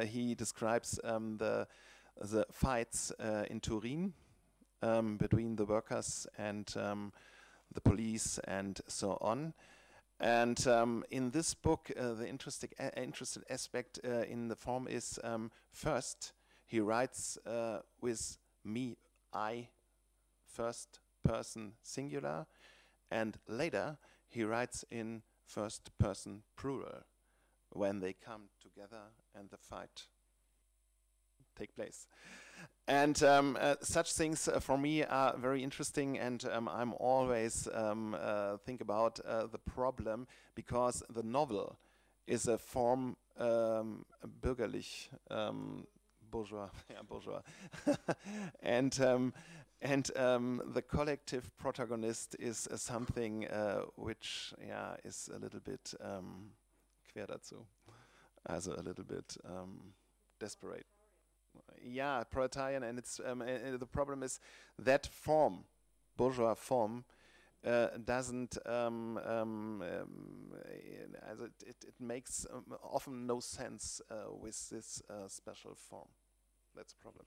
[SPEAKER 4] he describes the fights in Turin between the workers and the police and so on. And in this book, the interesting aspect in the form is first he writes with me, I, first person singular, and later he writes in first person plural when they come together and the fight take place. And such things for me are very interesting, and I'm always think about the problem, because the novel is a form bürgerlich, bourgeois, yeah, bourgeois, and the collective protagonist is something which, yeah, is a little bit quer dazu, also a little bit desperate. Yeah, proletarian, and it's the problem is that form, bourgeois form, doesn't it makes often no sense with this special form. That's a problem.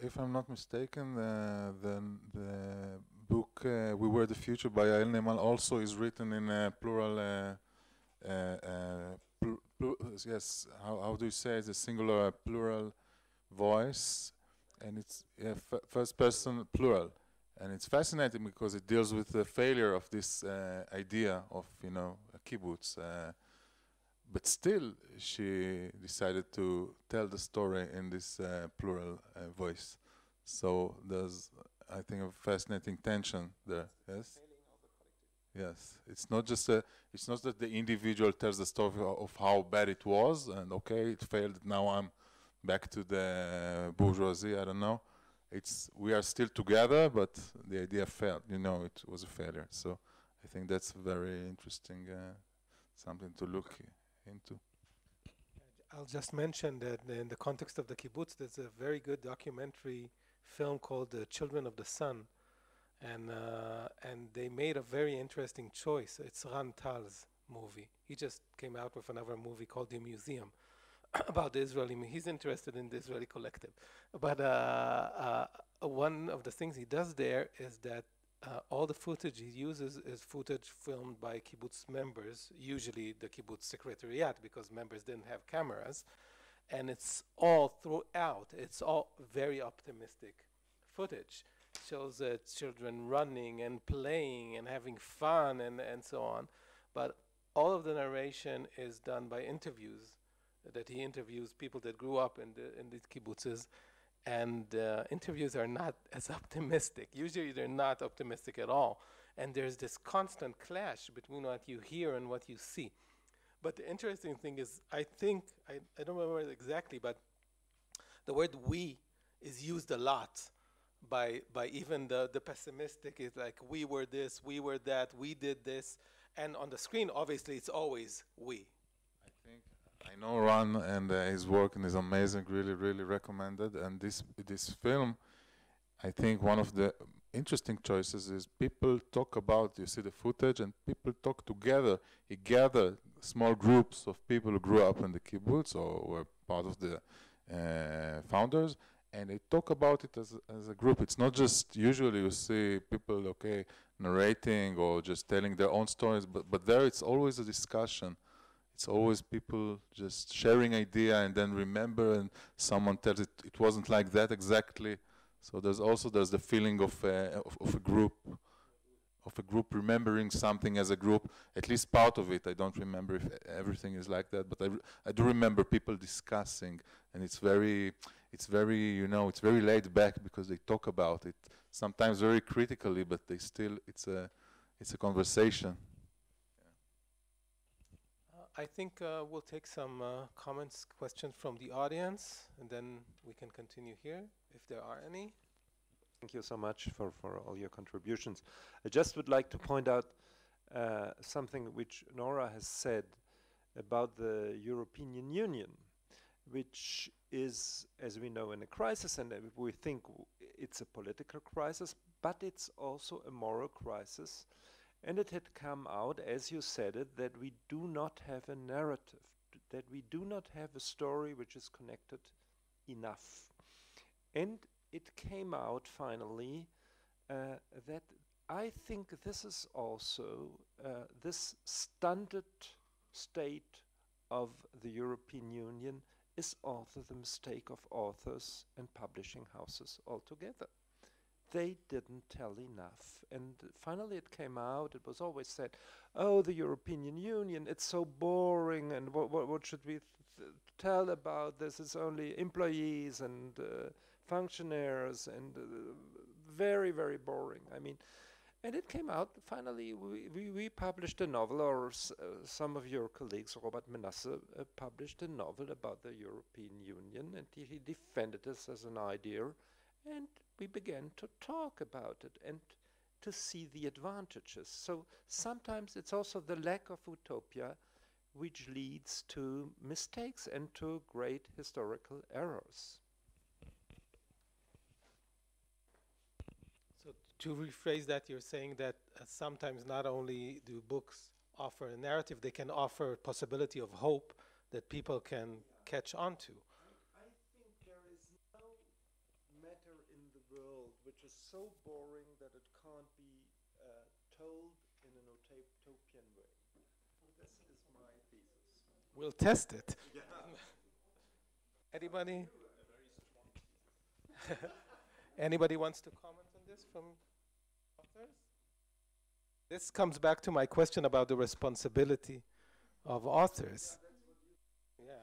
[SPEAKER 5] If I'm not mistaken, the book We Were the Future by Yael Neeman also is written in a plural. Yes, how do you say it? A singular plural voice, and it's first person plural, and it's fascinating because it deals with the failure of this idea of a kibbutz, but still she decided to tell the story in this plural voice. So there's, I think, a fascinating tension there. Yes. Yes, it's not just it's not that the individual tells the story of how bad it was and okay, it failed. Now I'm back to the bourgeoisie. I don't know. It's we are still together, but the idea failed. It was a failure. So I think that's very interesting, something to look into.
[SPEAKER 1] I'll just mention that in the context of the kibbutz, there's a very good documentary film called "The Children of the Sun." And they made a very interesting choice. It's Ran Tal's movie. He just came out with another movie called The Museum about the Israeli. He's interested in the Israeli collective. But one of the things he does there is that all the footage he uses is footage filmed by kibbutz members, usually the kibbutz secretariat, because members didn't have cameras. And it's all throughout. It's all very optimistic footage. Shows children running and playing and having fun and so on. But all of the narration is done by interviews, that he interviews people that grew up in these kibbutzes, and interviews are not as optimistic. Usually they're not optimistic at all. And there's this constant clash between what you hear and what you see. But the interesting thing is, I think, I don't remember exactly, but the word we is used a lot by even the pessimistic. Is like, we were this, we were that, we did this. And on the screen, obviously, it's always we.
[SPEAKER 5] I know Ron, and his work is amazing, really, really recommended. And this film, I think one of the interesting choices is people talk about, you see the footage, and people talk together. He gathered small groups of people who grew up in the kibbutz or were part of the founders, and they talk about it as a group. It's not just, usually you see people, narrating or just telling their own stories, but there it's always a discussion. It's always people just sharing idea and then remember, and someone tells it wasn't like that exactly. So there's the feeling of a group, remembering something as a group, at least part of it. I don't remember if everything is like that, but I do remember people discussing, and it's very it's very laid back because they talk about it, sometimes very critically, but they still, it's a conversation.
[SPEAKER 1] I think we'll take some comments, questions from the audience, and then we can continue here if there are any.
[SPEAKER 6] Thank you so much for all your contributions. I just would like to point out something which Nora has said about the European Union, which is, as we know, in a crisis, and we think it's a political crisis, but it's also a moral crisis. And it had come out, as you said it, that we do not have a narrative, that we do not have a story which is connected enough. And it came out finally that I think this is also this stunted state of the European Union is also the mistake of authors and publishing houses altogether. They didn't tell enough. And finally it came out, it was always said, oh, the European Union, it's so boring, and what should we tell about this? It's only employees and functionaries, and very, very boring. I mean, and it came out, finally we published a novel, or some of your colleagues, Robert Menasse, published a novel about the European Union, and he defended this as an idea, and we began to talk about it and to see the advantages. So sometimes it's also the lack of utopia which leads to mistakes and to great historical errors.
[SPEAKER 1] So to rephrase that, you're saying that sometimes not only do books offer a narrative, they can offer a possibility of hope that people can catch on to.
[SPEAKER 6] I think there is no matter in the world which is so boring that it can't be told in an utopian way. This is my thesis.
[SPEAKER 1] We'll test it. Yeah. Anybody? Anybody wants to comment on this from authors? This comes back to my question about the responsibility of authors. Yeah.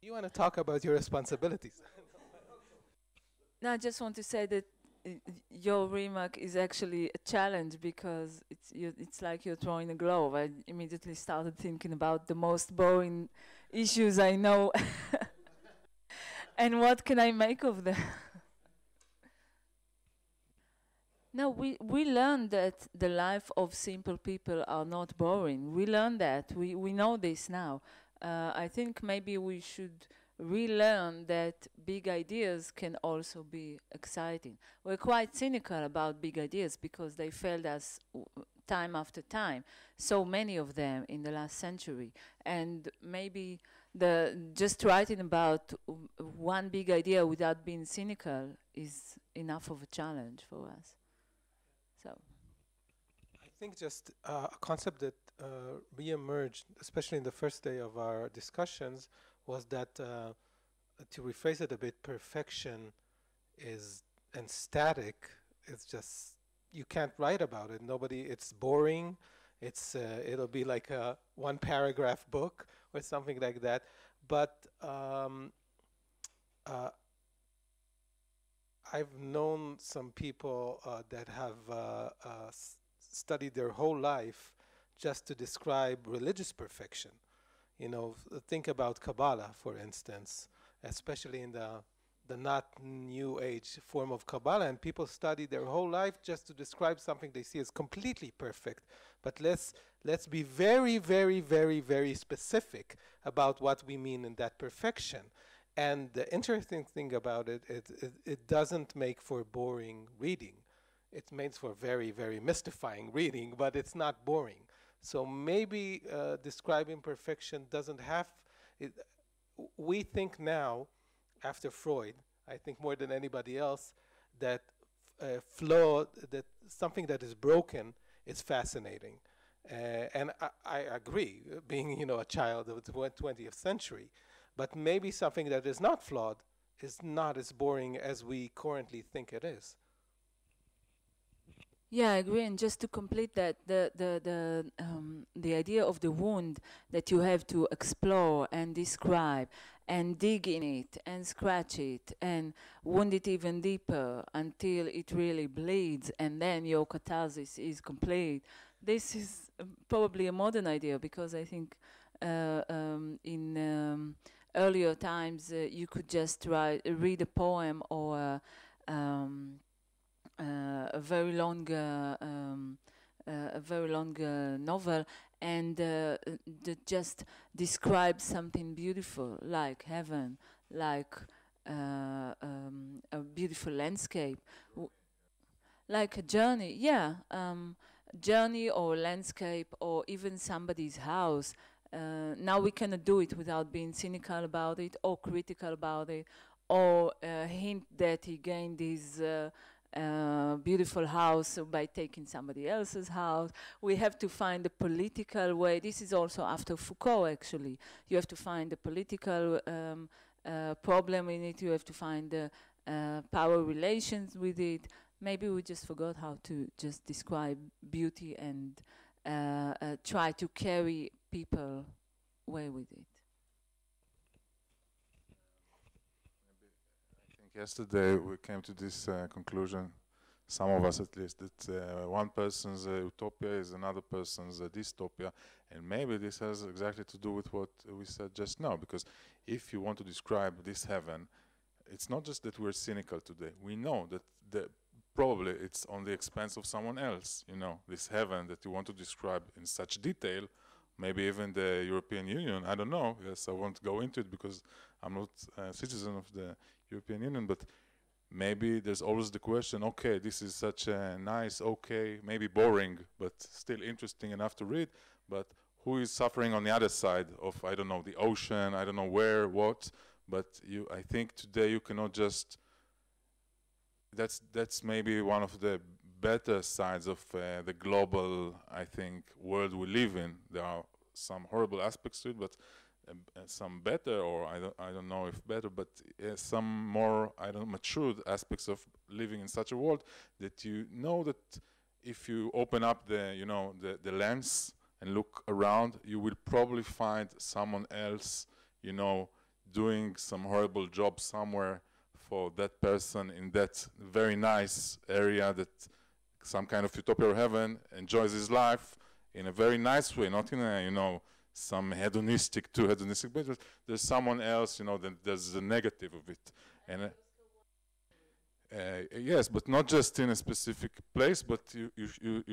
[SPEAKER 1] You want to talk about your responsibilities?
[SPEAKER 2] No, I just want to say that your remark is actually a challenge, because it's like you're throwing a glove. I immediately started thinking about the most boring issues I know. And what can I make of them? No, we learned that the life of simple people are not boring. We learned that. We know this now. I think maybe we should relearn that big ideas can also be exciting. We're quite cynical about big ideas because they failed us time after time, so many of them in the last century. And maybe just writing about one big idea without being cynical is enough of a challenge for us. So
[SPEAKER 1] I think just a concept that re-emerged, especially in the first day of our discussions, was that, to rephrase it a bit, perfection and static is just, you can't write about it. It's boring. It'll be like a one paragraph book or something like that. But I've known some people that have studied their whole life just to describe religious perfection. You know, think about Kabbalah, for instance, especially in the not new age form of Kabbalah, and people study their whole life just to describe something they see as completely perfect. But let's be very, very, very, very specific about what we mean in that perfection. And the interesting thing about it doesn't make for boring reading. It makes for very, very mystifying reading, but it's not boring. So maybe describing perfection doesn't have it. We think now, after Freud, I think more than anybody else, that that something that is broken is fascinating. And I agree, being, you know, a child of the 20th century, but maybe something that is not flawed is not as boring as we currently think it is.
[SPEAKER 2] Yeah, I agree. And just to complete that, the idea of the wound that you have to explore and describe and dig in it and scratch it and wound it even deeper until it really bleeds, and then your catharsis is complete. This is probably a modern idea, because I think in earlier times you could just read a poem or a very long novel, and just describe something beautiful, like heaven, like a beautiful landscape, like a journey. Yeah, journey or landscape, or even somebody's house. Now we cannot do it without being cynical about it or critical about it, or hint that he gained his beautiful house by taking somebody else's house. We have to find a political way. This is also after Foucault, actually. You have to find a political problem in it. You have to find the power relations with it. Maybe we just forgot how to just describe beauty and try to carry people away with it.
[SPEAKER 5] Yesterday we came to this conclusion, some of us at least, that one person's utopia is another person's dystopia, and maybe this has exactly to do with what we said just now, because if you want to describe this heaven, it's not just that we're cynical today. We know that probably it's on the expense of someone else, you know, this heaven that you want to describe in such detail, maybe even the European Union, I don't know, yes, I won't go into it because I'm not a citizen of the European Union, but maybe there's always the question, okay, this is such a nice, okay, maybe boring, but still interesting enough to read, but who is suffering on the other side of, I don't know, the ocean, I don't know where, what, but I think today you cannot just, that's maybe one of the better sides of the global, I think, world we live in. There are some horrible aspects to it, but some better, or I don't know if better, but some more, I don't know, matured aspects of living in such a world, that you know that if you open up the, you know, the lens and look around, you will probably find someone else, you know, doing some horrible job somewhere for that person in that very nice area, that some kind of utopia or heaven, enjoys his life in a very nice way, not in a, you know, some hedonistic, but there's someone else, you know, there's the negative of it. And yes, but not just in a specific place, but you,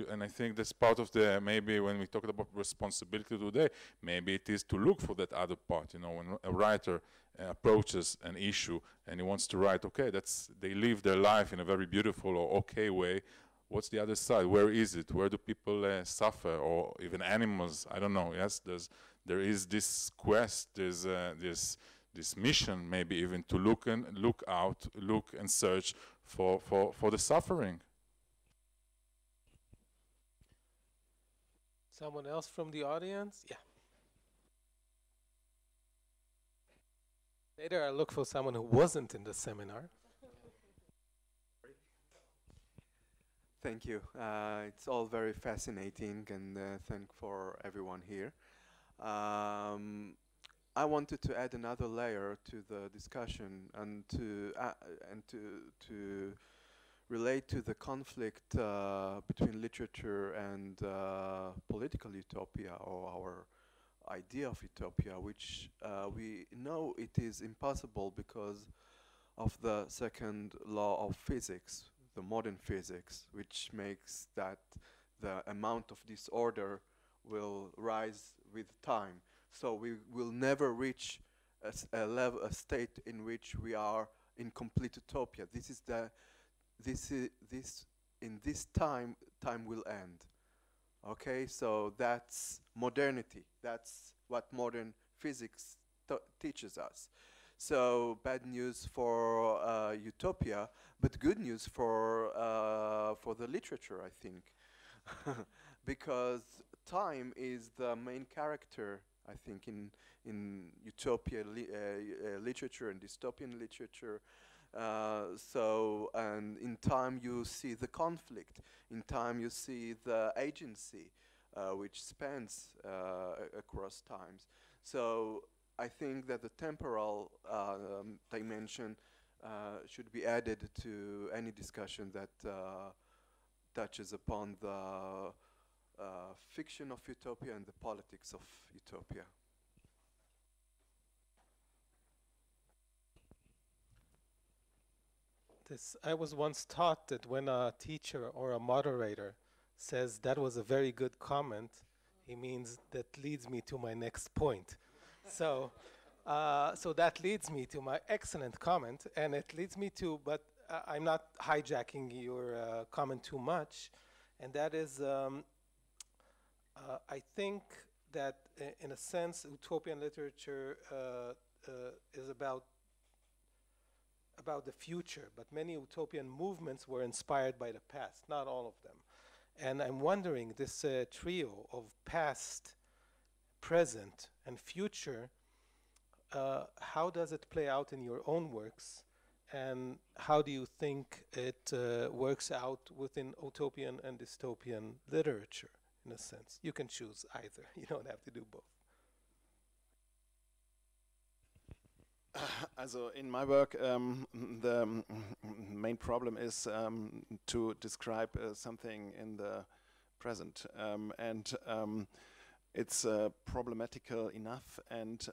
[SPEAKER 5] and I think that's part of the, maybe when we talk about responsibility today, maybe it is to look for that other part, you know, when a writer approaches an issue and he wants to write, okay, they live their life in a very beautiful or okay way. What's the other side? Where is it? Where do people suffer, or even animals? I don't know. Yes, there is this quest, there's this mission, maybe even to look and search for the suffering.
[SPEAKER 1] Someone else from the audience? Yeah. Later I'll look for someone who wasn't in the seminar.
[SPEAKER 7] Thank you. It's all very fascinating, and thank for everyone here. I wanted to add another layer to the discussion, and to relate to the conflict between literature and political utopia, or our idea of utopia, which we know it is impossible because of the second law of physics, the modern physics, which makes that the amount of disorder will rise with time. So we will never reach a state in which we are in complete utopia. In this time will end. Okay, so that's modernity. That's what modern physics teaches us. So bad news for utopia, but good news for the literature, I think. because time is the main character, I think, in Utopia literature and dystopian literature. And in time you see the conflict. In time you see the agency, which spans across times. So I think that the temporal dimension should be added to any discussion that touches upon the fiction of utopia and the politics of utopia.
[SPEAKER 1] I was once taught that when a teacher or a moderator says that was a very good comment, he means that leads me to my next point. So that leads me to my excellent comment, and it leads me to, but I'm not hijacking your comment too much, and that is, I think that in a sense, utopian literature is about the future, but many utopian movements were inspired by the past, not all of them. And I'm wondering, this trio of past, present, and future, how does it play out in your own works? And how do you think it works out within utopian and dystopian literature, in a sense? You can choose either. You don't have to do both.
[SPEAKER 4] Also in my work, the main problem is to describe something in the present, and it's problematical enough, and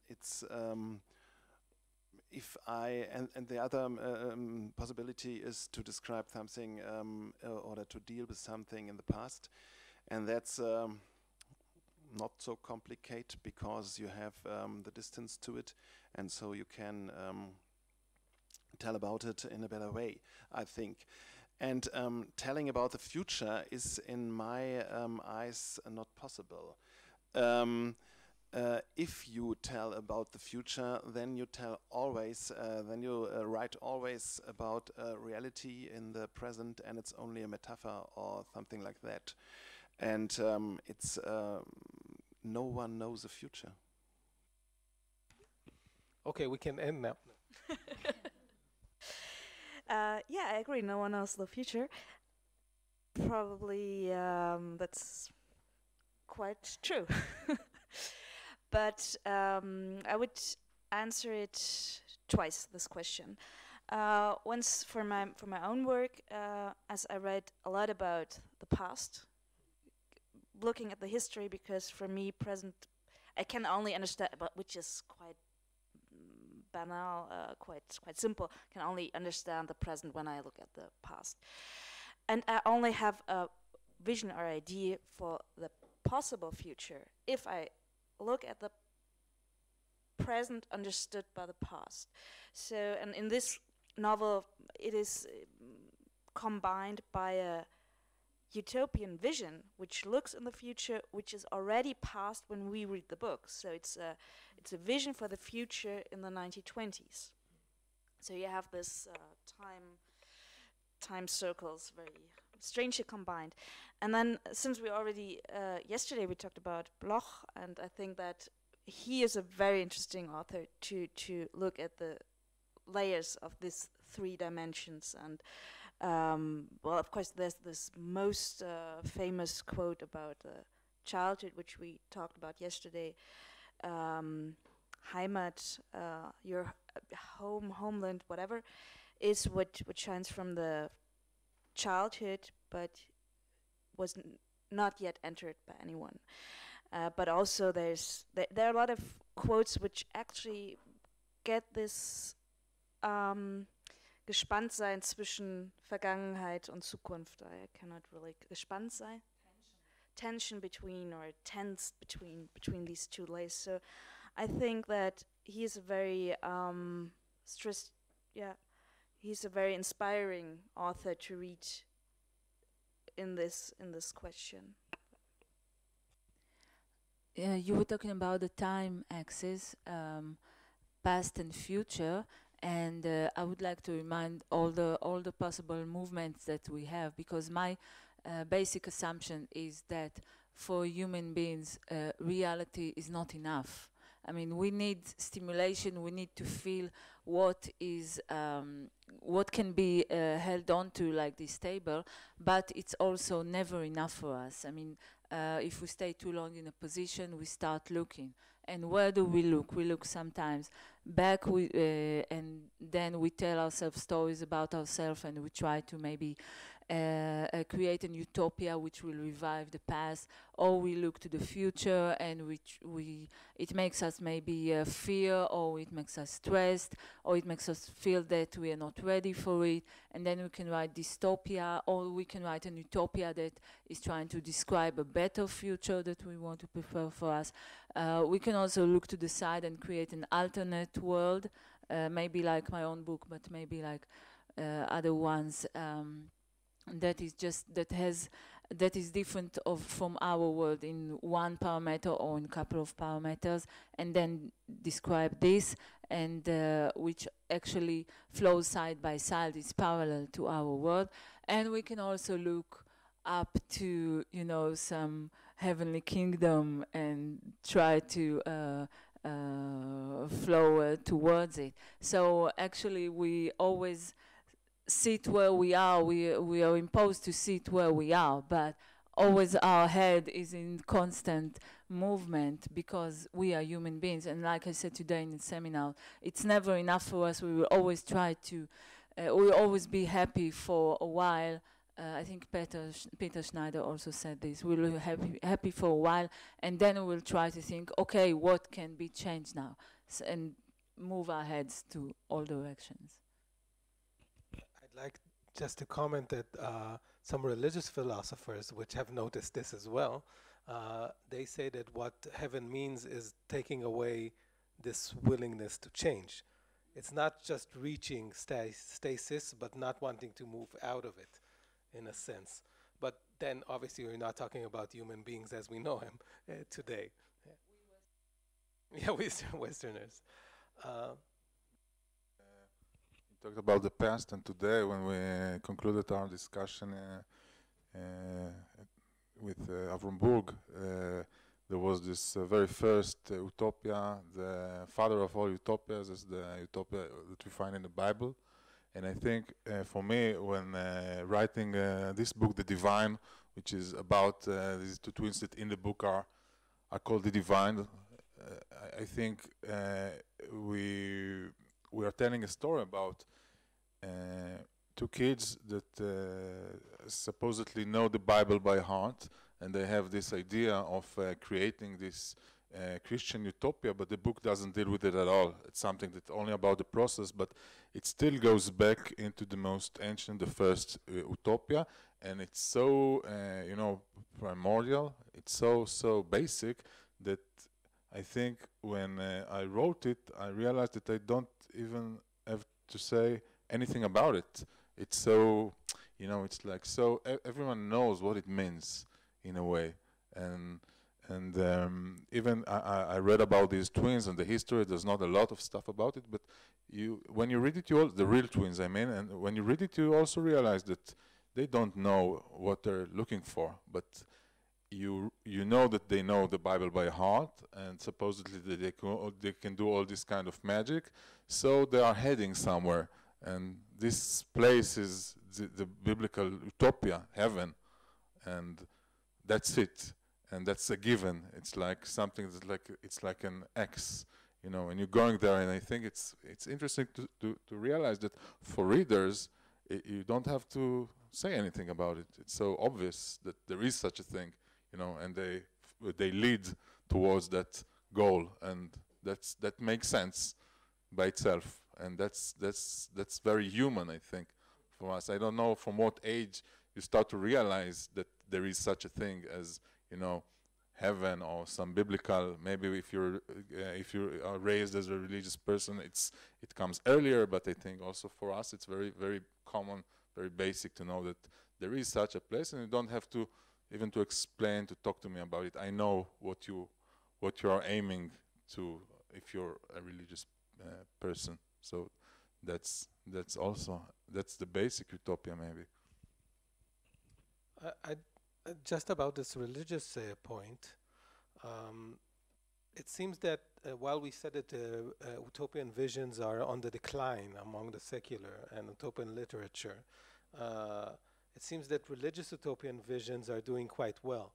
[SPEAKER 4] it's if I and the other possibility is to describe something or to deal with something in the past, and that's not so complicated because you have the distance to it, and so you can tell about it in a better way, I think. And telling about the future is, in my eyes, not possible. If you tell about the future, then you tell always, then you write always about reality in the present, and it's only a metaphor or something like that. And it's no one knows the future.
[SPEAKER 1] Okay, we can end now.
[SPEAKER 3] Yeah, I agree. No one knows the future. Probably that's quite true. But I would answer it twice, this question. Once for my own work, as I read a lot about the past, looking at the history, because for me, present, I can only understand, but which is quite banal, quite simple. Can only understand the present when I look at the past, and I only have a vision or idea for the possible future if I look at the present understood by the past. So, and in this novel, it is combined by a utopian vision, which looks in the future, which is already past when we read the book. So it's a vision for the future in the 1920s. So you have this time circles very strangely combined. And then, since we already yesterday we talked about Bloch, and I think that he is a very interesting author to look at the layers of these three dimensions. And well, of course, there's this most famous quote about childhood, which we talked about yesterday. Heimat, your home, homeland, whatever, is what shines from the childhood, but was not yet entered by anyone. But also there are a lot of quotes which actually get this gespannt sein zwischen Vergangenheit und Zukunft. I cannot really gespannt sein. Tension between, or tense between these two layers. So I think that he is a very he's a very inspiring author to read in this question.
[SPEAKER 2] You were talking about the time axis, past and future, and I would like to remind all the possible movements that we have, because my basic assumption is that for human beings, reality is not enough. I mean, we need stimulation. We need to feel what is, what can be held on to like this table, but it's also never enough for us. I mean, if we stay too long in a position, we start looking. And where do we look? We look sometimes back, and then we tell ourselves stories about ourselves, and we try to maybe create an utopia which will revive the past, or we look to the future, and it makes us maybe fear, or it makes us stressed, or it makes us feel that we are not ready for it, and then we can write dystopia, or we can write an utopia that is trying to describe a better future that we want to prefer for us. We can also look to the side and create an alternate world, maybe like my own book, but maybe like other ones. That is different from our world in one parameter or in a couple of parameters, and then describe this, and which actually flows side by side, is parallel to our world. And we can also look up to, you know, some heavenly kingdom and try to flow towards it. So actually we always sit where we are. We are imposed to sit where we are, but always our head is in constant movement because we are human beings. And like I said today in the seminar, it's never enough for us. We will always try to, we'll always be happy for a while. I think Peter Schneider also said this. We will be happy for a while, and then we will try to think, okay, what can be changed now? And move our heads to all directions.
[SPEAKER 1] Like just to comment that some religious philosophers, which have noticed this as well, they say that what heaven means is taking away this willingness to change. It's not just reaching stasis, but not wanting to move out of it, in a sense. But then obviously we're not talking about human beings as we know him today. Yeah, Westerners.
[SPEAKER 5] Talked about the past and today when we concluded our discussion with Avram Burg, there was this very first utopia. The father of all utopias is the utopia that we find in the Bible. And I think for me, when writing this book, The Divine, which is about these two twins that in the book are called the Divine, I think we are telling a story about two kids that supposedly know the Bible by heart, and they have this idea of creating this Christian utopia, but the book doesn't deal with it at all. It's something that's only about the process, but it still goes back into the most ancient, the first utopia, and it's so, you know, primordial, it's so basic that I think when I wrote it, I realized that I don't even have to say anything about it. It's so, you know, it's like so everyone knows what it means in a way, and even I read about these twins and the history. There's not a lot of stuff about it, but when you read it, the real twins, I mean, and when you read it, you also realize that they don't know what they're looking for, but you know that they know the Bible by heart, and supposedly they can do all this kind of magic, so they are heading somewhere, and this place is the biblical utopia, heaven, and that's it, and that's a given. It's like something that's like, it's like an X, you know, and you're going there, and I think it's interesting to realize that for readers, you don't have to say anything about it. It's so obvious that there is such a thing, you know, and they lead towards that goal, and that makes sense by itself, and that's very human, I think, for us. I don't know from what age you start to realize that there is such a thing as, you know, heaven or some biblical. Maybe if you are raised as a religious person, it comes earlier, but I think also for us it's very, very common, very basic to know that there is such a place, and you don't have to even to explain, to talk to me about it. I know what you are aiming to if you're a religious person. So that's the basic utopia, maybe.
[SPEAKER 1] Just about this religious point, it seems that while we said that utopian visions are on the decline among the secular and utopian literature, it seems that religious utopian visions are doing quite well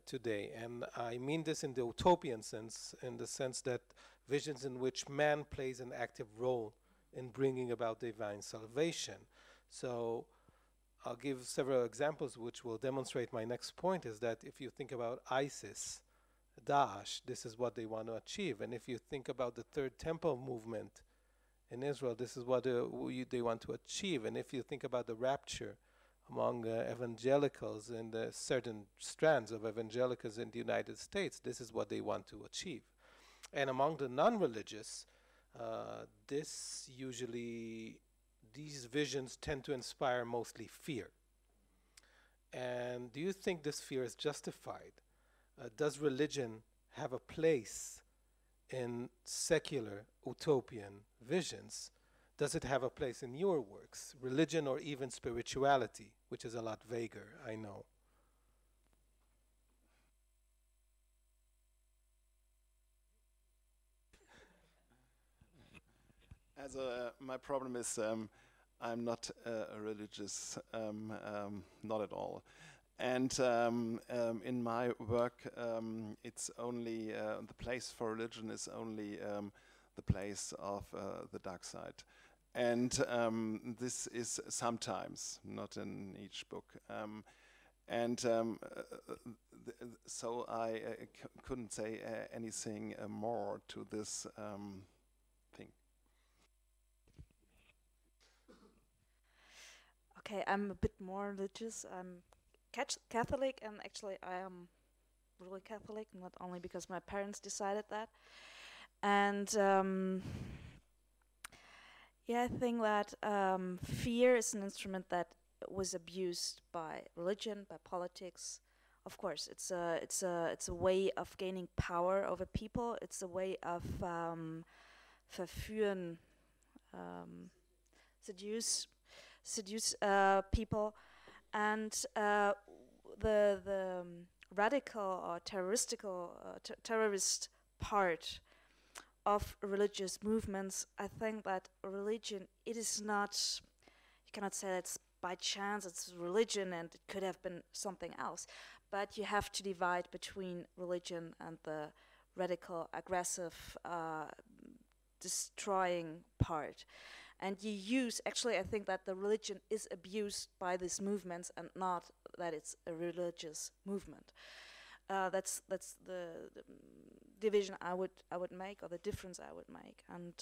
[SPEAKER 1] today. And I mean this in the utopian sense, in the sense that visions in which man plays an active role in bringing about divine salvation. So I'll give several examples which will demonstrate my next point, is that if you think about ISIS, Daesh, this is what they want to achieve. And if you think about the Third Temple movement in Israel, this is what they want to achieve. And if you think about the rapture among evangelicals and certain strands of evangelicals in the United States, this is what they want to achieve. And among the non-religious, these visions tend to inspire mostly fear. And do you think this fear is justified? Does religion have a place in secular utopian visions? Does it have a place in your works, religion or even spirituality, which is a lot vaguer, I know?
[SPEAKER 4] My problem is I'm not religious, not at all. And in my work, it's only the place for religion is only the place of the dark side. And this is sometimes, not in each book. So I couldn't say anything more to this thing.
[SPEAKER 3] Okay, I'm a bit more religious. I'm Catholic, and actually I am really Catholic, not only because my parents decided that. And yeah, I think that fear is an instrument that was abused by religion, by politics. Of course, it's a way of gaining power over people. It's a way of verführen, seduce people, and the radical or terrorist part of religious movements. I think that religion, it is not, you cannot say it's by chance it's religion and it could have been something else, but you have to divide between religion and the radical, aggressive, destroying part. And you use, actually I think that the religion is abused by these movements and not that it's a religious movement. That's the division I would make, or the difference I would make. And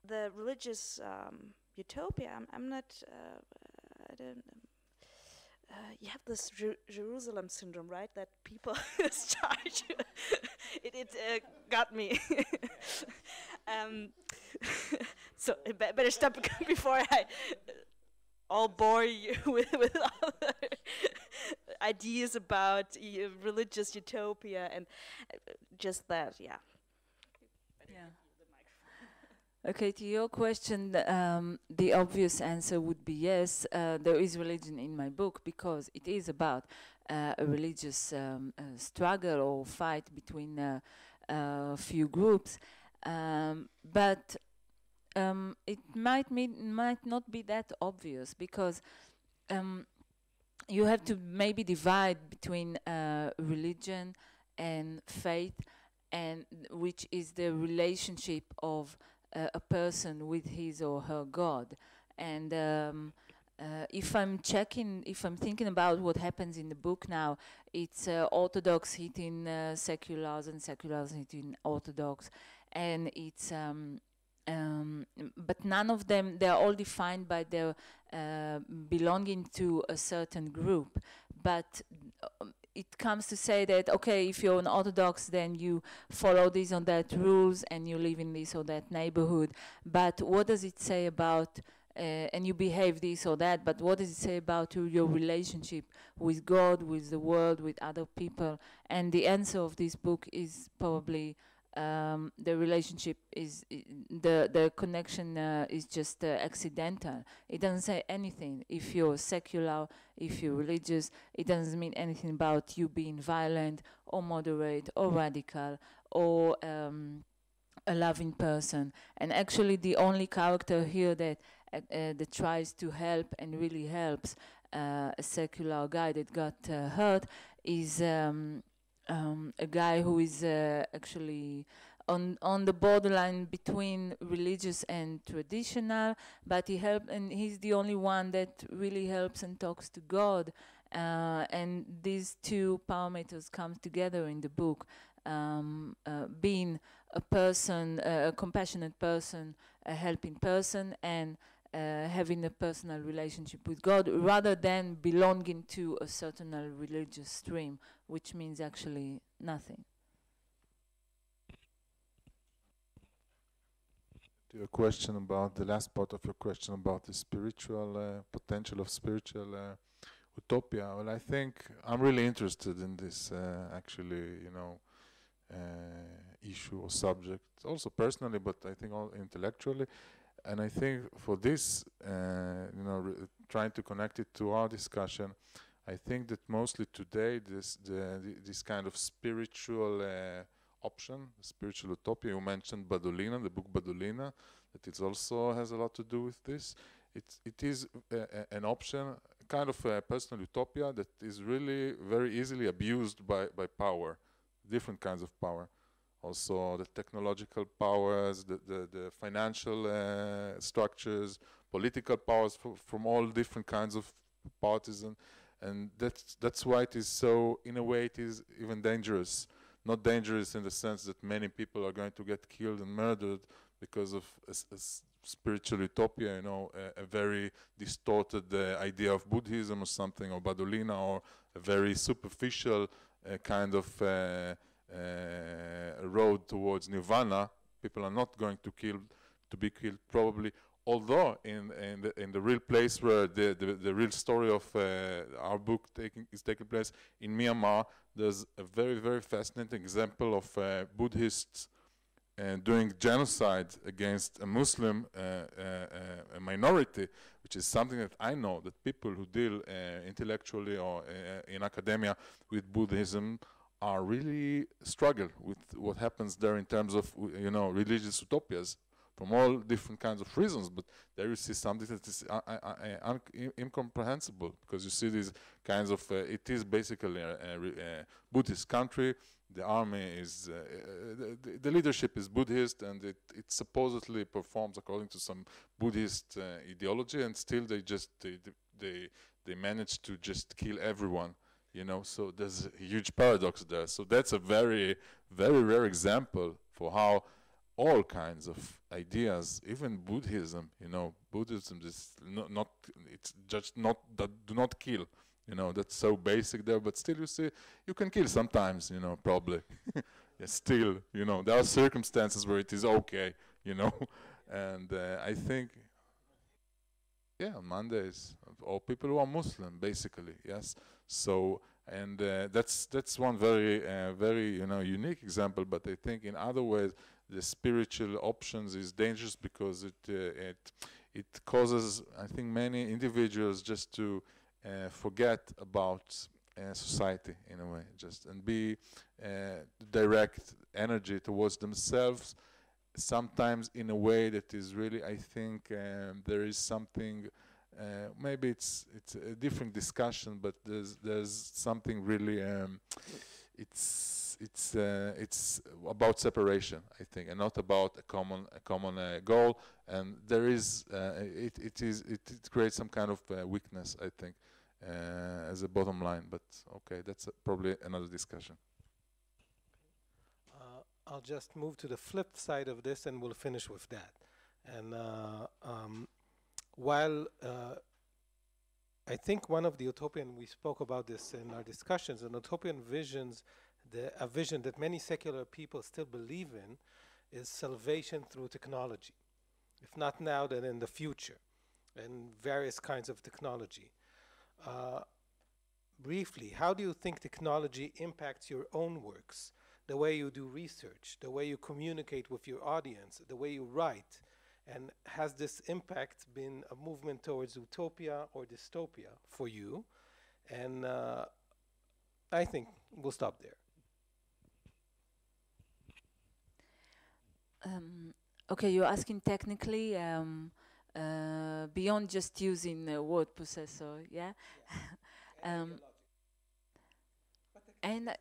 [SPEAKER 3] the religious utopia, I'm not, I don't, you have this Jerusalem syndrome, right? That people charge. It got me. So I better stop before I all bore you with other ideas about religious utopia and just that, yeah.
[SPEAKER 2] Okay, to your question, the obvious answer would be yes, there is religion in my book because it is about a religious struggle or fight between a few groups, but it might not be that obvious because you have to maybe divide between religion and faith, and which is the relationship of a person with his or her God. And if I'm thinking about what happens in the book now, it's Orthodox hitting seculars and seculars hitting Orthodox, and it's but none of them, they're all defined by their belonging to a certain group. But it comes to say that, okay, if you're an Orthodox, then you follow these or that rules and you live in this or that neighborhood. But what does it say about, and you behave this or that, but what does it say about your relationship with God, with the world, with other people? And the answer of this book is probably the relationship is the connection is just accidental. It doesn't say anything. If you're secular, if you're religious, it doesn't mean anything about you being violent or moderate or radical or a loving person. And actually, the only character here that tries to help and really helps a secular guy that got hurt is a guy who is actually on the borderline between religious and traditional, but he's the only one that really helps and talks to God. And these two parameters come together in the book, being a person, a compassionate person, a helping person, and having a personal relationship with God rather than belonging to a certain religious stream, which means actually nothing.
[SPEAKER 5] To your question about the last part of your question about the spiritual potential of spiritual utopia, well, I think I'm really interested in this actually, issue or subject, also personally, but I think all intellectually. And I think for this, trying to connect it to our discussion, I think that mostly today this kind of spiritual option, spiritual utopia. You mentioned Badolina, the book Badolina, that it also has a lot to do with this. It is an option, kind of a personal utopia that is really very easily abused by power, different kinds of power. Also the technological powers, the financial structures, political powers from all different kinds of parties, and that's why it is so, in a way, it is even dangerous. Not dangerous in the sense that many people are going to get killed and murdered because of a spiritual utopia, a very distorted idea of Buddhism or something, or Badolina, or a very superficial kind of a road towards nirvana. People are not going to be killed probably, although in the real place where the real story of our book is taking place in Myanmar, there's a very, very fascinating example of Buddhists doing genocide against a Muslim a minority, which is something that I know that people who deal intellectually or in academia with Buddhism are really struggle with what happens there in terms of religious utopias from all different kinds of reasons. But there you see something that is incomprehensible, because you see these kinds of it is basically a Buddhist country. The army is the leadership is Buddhist, and it supposedly performs according to some Buddhist ideology, and still they manage to just kill everyone. So there's a huge paradox there. So that's a very, very rare example for how all kinds of ideas, even Buddhism, Buddhism is not it's just not that do not kill. That's so basic there, but still you see you can kill sometimes, probably. Yeah, still, there are circumstances where it is okay, and I think, yeah, on Mondays, or people who are Muslim, basically, yes. So, and that's one very, very, unique example. But I think in other ways, the spiritual options is dangerous because it causes, I think, many individuals just to forget about society in a way, and be direct energy towards themselves. Sometimes in a way that is really, I think, there is something. Maybe it's a different discussion, but there's something really. It's about separation, I think, and not about a common goal. And there is it creates some kind of weakness, I think, as a bottom line. But okay, that's probably another discussion.
[SPEAKER 1] I'll just move to the flip side of this, and we'll finish with that. And while I think one of the utopian, we spoke about this in our discussions, an utopian visions, a vision that many secular people still believe in, is salvation through technology. If not now, then in the future, and various kinds of technology. Briefly, how do you think technology impacts your own works? the way you do research, the way you communicate with your audience, the way you write. And has this impact been a movement towards utopia or dystopia for you? And I think we'll stop there.
[SPEAKER 2] Okay, you're asking technically beyond just using a word processor, yeah? And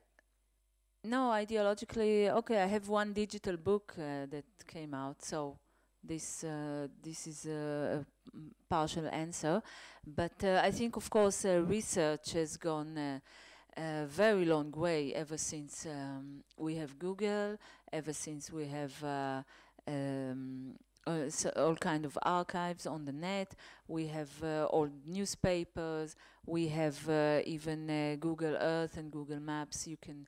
[SPEAKER 2] no, ideologically, okay, I have one digital book that came out, so this is a partial answer. But I think, of course, research has gone a very long way ever since we have Google, ever since we have so all kind of archives on the net. We have old newspapers. We have even Google Earth and Google Maps. You can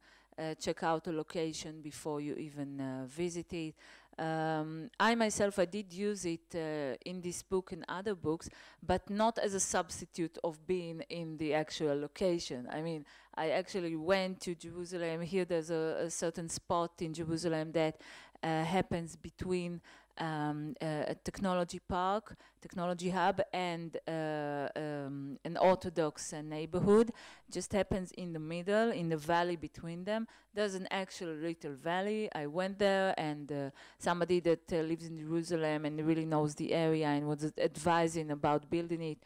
[SPEAKER 2] check out a location before you even visit it. I myself, I did use it in this book and other books, but not as a substitute of being in the actual location. I mean, I actually went to Jerusalem. Here there's a certain spot in Jerusalem that happens between a technology park, technology hub, and an Orthodox neighborhood. Just happens in the middle, in the valley between them. There's an actual little valley. I went there, and somebody that lives in Jerusalem and really knows the area and was advising about building it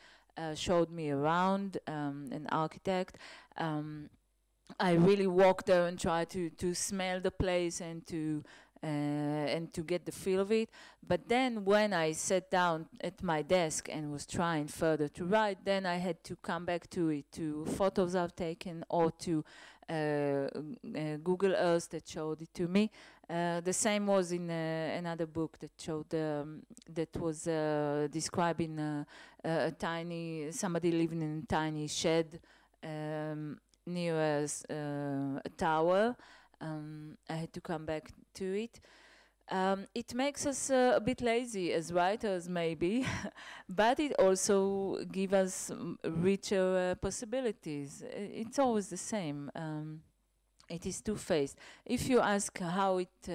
[SPEAKER 2] showed me around, an architect. I really walked there and tried to smell the place and to get the feel of it. But then when I sat down at my desk and was trying further to write, then I had to come back to it, to photos I've taken or to Google Earth that showed it to me. The same was in another book that showed, that was describing a tiny, somebody living in a tiny shed near a tower. I had to come back to it. It makes us a bit lazy as writers, maybe, but it also gives us richer possibilities. It's always the same. It is two-faced. If you ask how it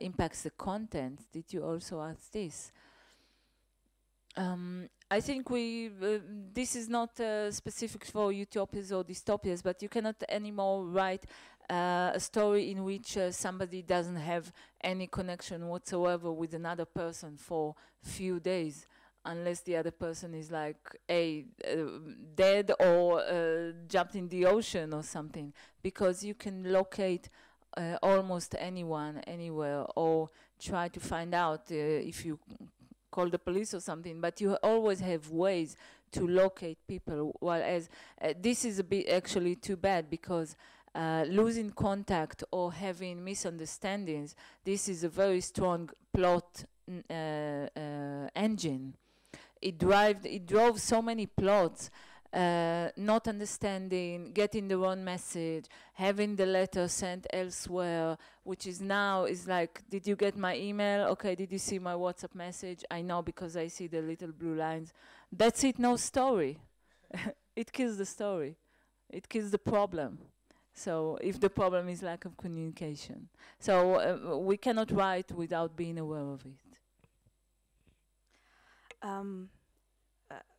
[SPEAKER 2] impacts the content, did you also ask this? I think this is not specific for utopias or dystopias, but you cannot anymore write a story in which somebody doesn't have any connection whatsoever with another person for few days, unless the other person is like dead or jumped in the ocean or something, because you can locate almost anyone, anywhere, or try to find out if you call the police or something, but you always have ways to locate people. Whereas this is a bit actually too bad, because losing contact or having misunderstandings, this is a very strong plot engine. It drove so many plots. Not understanding, getting the wrong message, having the letter sent elsewhere, which is now is like, did you get my email? Okay, did you see my WhatsApp message? I know because I see the little blue lines. That's it, no story. It kills the story. It kills the problem. So if the problem is lack of communication. So we cannot write without being aware of it.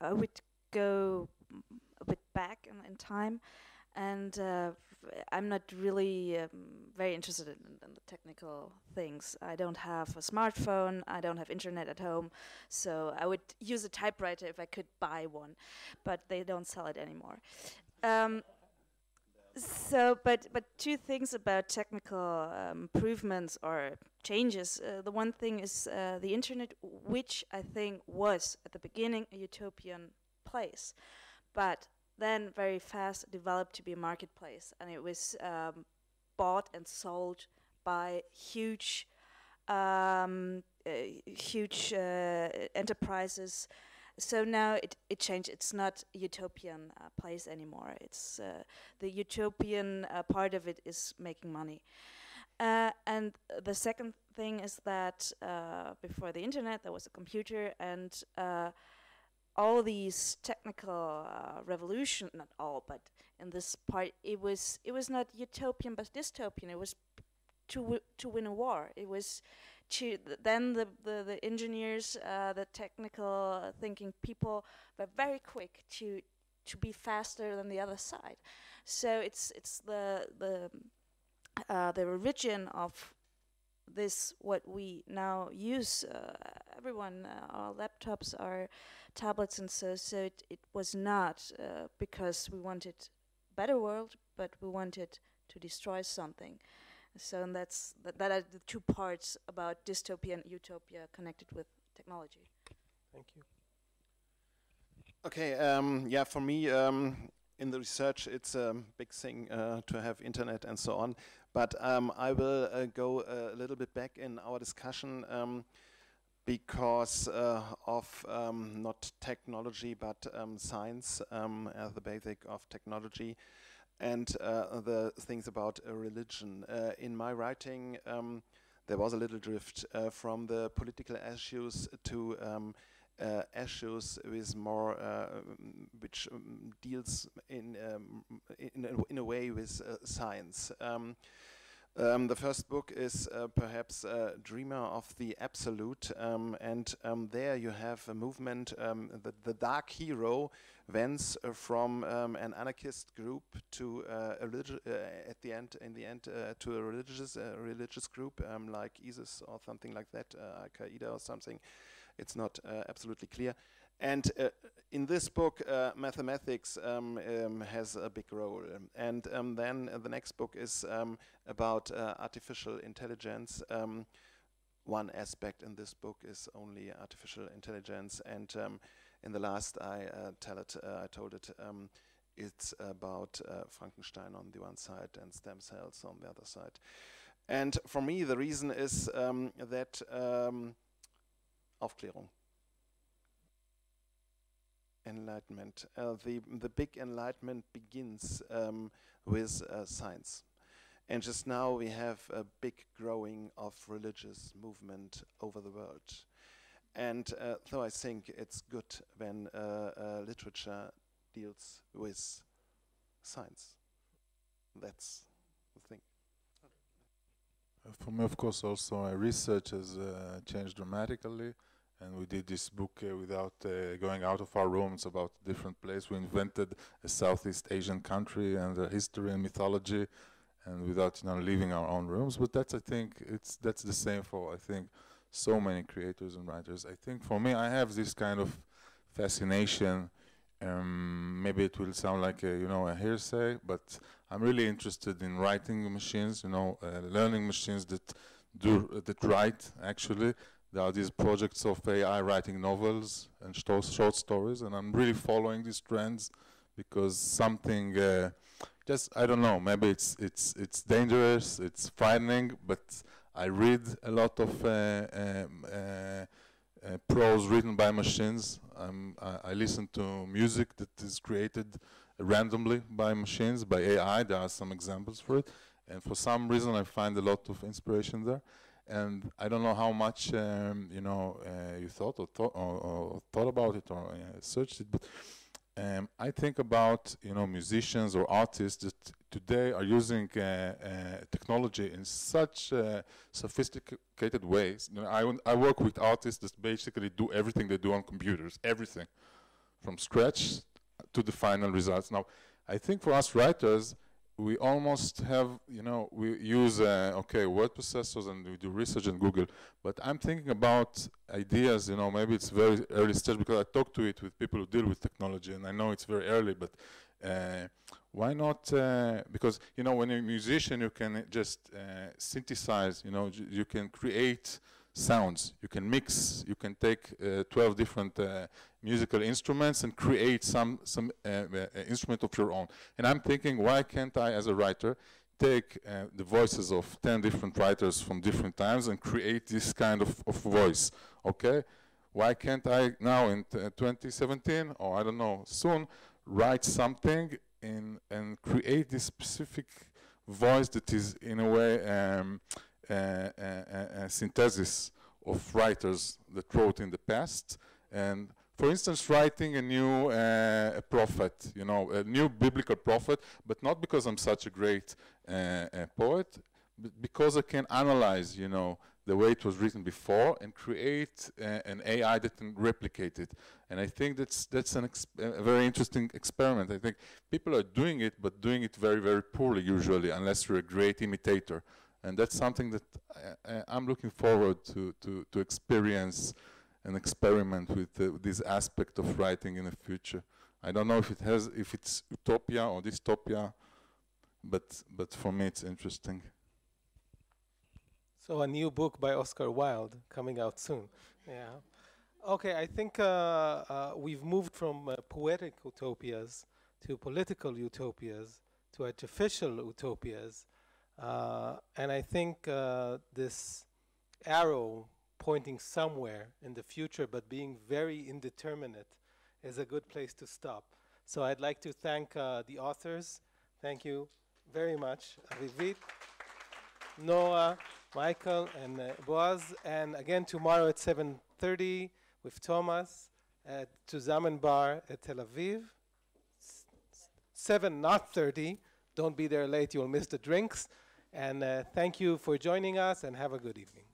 [SPEAKER 3] I would go a bit back in time, and I'm not really very interested in the technical things. I don't have a smartphone, I don't have internet at home, so I would use a typewriter if I could buy one, but they don't sell it anymore. But two things about technical improvements or changes. The one thing is the internet, which I think was at the beginning a utopian place, but then very fast developed to be a marketplace, and it was bought and sold by huge enterprises. So now it changed. It's not a utopian place anymore. It's the utopian part of it is making money. And the second thing is that before the internet there was a computer, and all these technical revolution, not all, but in this part, it was not utopian but dystopian. It was to win a war. It was then the engineers, the technical thinking people were very quick to be faster than the other side. So it's the origin of this, what we now use, everyone, our laptops, our tablets, and so it was not because we wanted a better world, but we wanted to destroy something. So and that are the two parts about dystopia and utopia connected with technology.
[SPEAKER 6] Thank you.
[SPEAKER 4] Okay, yeah, for me, in the research, it's a big thing to have internet and so on. But I will go a little bit back in our discussion because of not technology, but science as the basic of technology, and the things about religion. In my writing, there was a little drift from the political issues to issues with more which deals in a way with science. The first book is perhaps Dreamer of the Absolute, and there you have a movement. The Dark Hero went from an anarchist group to at the end, to a religious group like ISIS or something like that, Al-Qaeda or something. It's not absolutely clear. And in this book, mathematics has a big role. And then the next book is about artificial intelligence. One aspect in this book is only artificial intelligence. And in the last, I told it, it's about Frankenstein on the one side and stem cells on the other side. And for me, the reason is that Aufklärung. Enlightenment. The big enlightenment begins with science. And just now we have a big growing of religious movement over the world. And so I think it's good when literature deals with science. That's the thing.
[SPEAKER 5] For me, of course, also research has changed dramatically, and we did this book without going out of our rooms about a different place. We invented a Southeast Asian country and history and mythology, and without leaving our own rooms. But that's, I think, that's the same for, I think, so many creators and writers. I think for me, I have this kind of fascination. Maybe it will sound like a hearsay, but I'm really interested in writing machines, learning machines that write. Actually, there are these projects of AI writing novels and short stories, and I'm really following these trends because something, I don't know. Maybe it's dangerous, it's frightening, but I read a lot of prose written by machines. I listen to music that is created randomly by machines, by AI. There are some examples for it. And for some reason, I find a lot of inspiration there. And I don't know how much you thought about it or searched it, but I think about musicians or artists that today are using technology in such sophisticated ways. I work with artists that basically do everything they do on computers, everything, from scratch to the final results. Now, I think for us writers, we almost have, we use, word processors and we do research in Google, but I'm thinking about ideas, maybe it's very early stage because I talk to it with people who deal with technology, and I know it's very early, but why not, because, when you're a musician, you can just synthesize, you can create sounds, you can mix, you can take 12 different musical instruments and create some instrument of your own. And I'm thinking, why can't I, as a writer, take the voices of 10 different writers from different times and create this kind of voice, okay? Why can't I now in 2017, or I don't know, soon, write something and create this specific voice that is, in a way, a synthesis of writers that wrote in the past, and for instance, writing a new prophet, you know, a new biblical prophet, but not because I'm such a great poet, but because I can analyze, you know, the way it was written before and create an AI that can replicate it. And I think that's a very interesting experiment. I think people are doing it, but doing it very, very poorly usually, unless you're a great imitator. And that's something that I'm looking forward to experience and experiment with this aspect of writing in the future. I don't know if it's utopia or dystopia, but for me it's interesting.
[SPEAKER 1] So a new book by Oscar Wilde coming out soon. Yeah. Okay, I think we've moved from poetic utopias to political utopias to artificial utopias. And I think this arrow pointing somewhere in the future but being very indeterminate is a good place to stop. So I'd like to thank the authors. Thank you very much. Avivit, Noah, Michael, and Boaz. And again tomorrow at 7:30 with Thomas at Zusammen Bar at Tel Aviv. 7, not 30. Don't be there late, you'll miss the drinks. And thank you for joining us and have a good evening.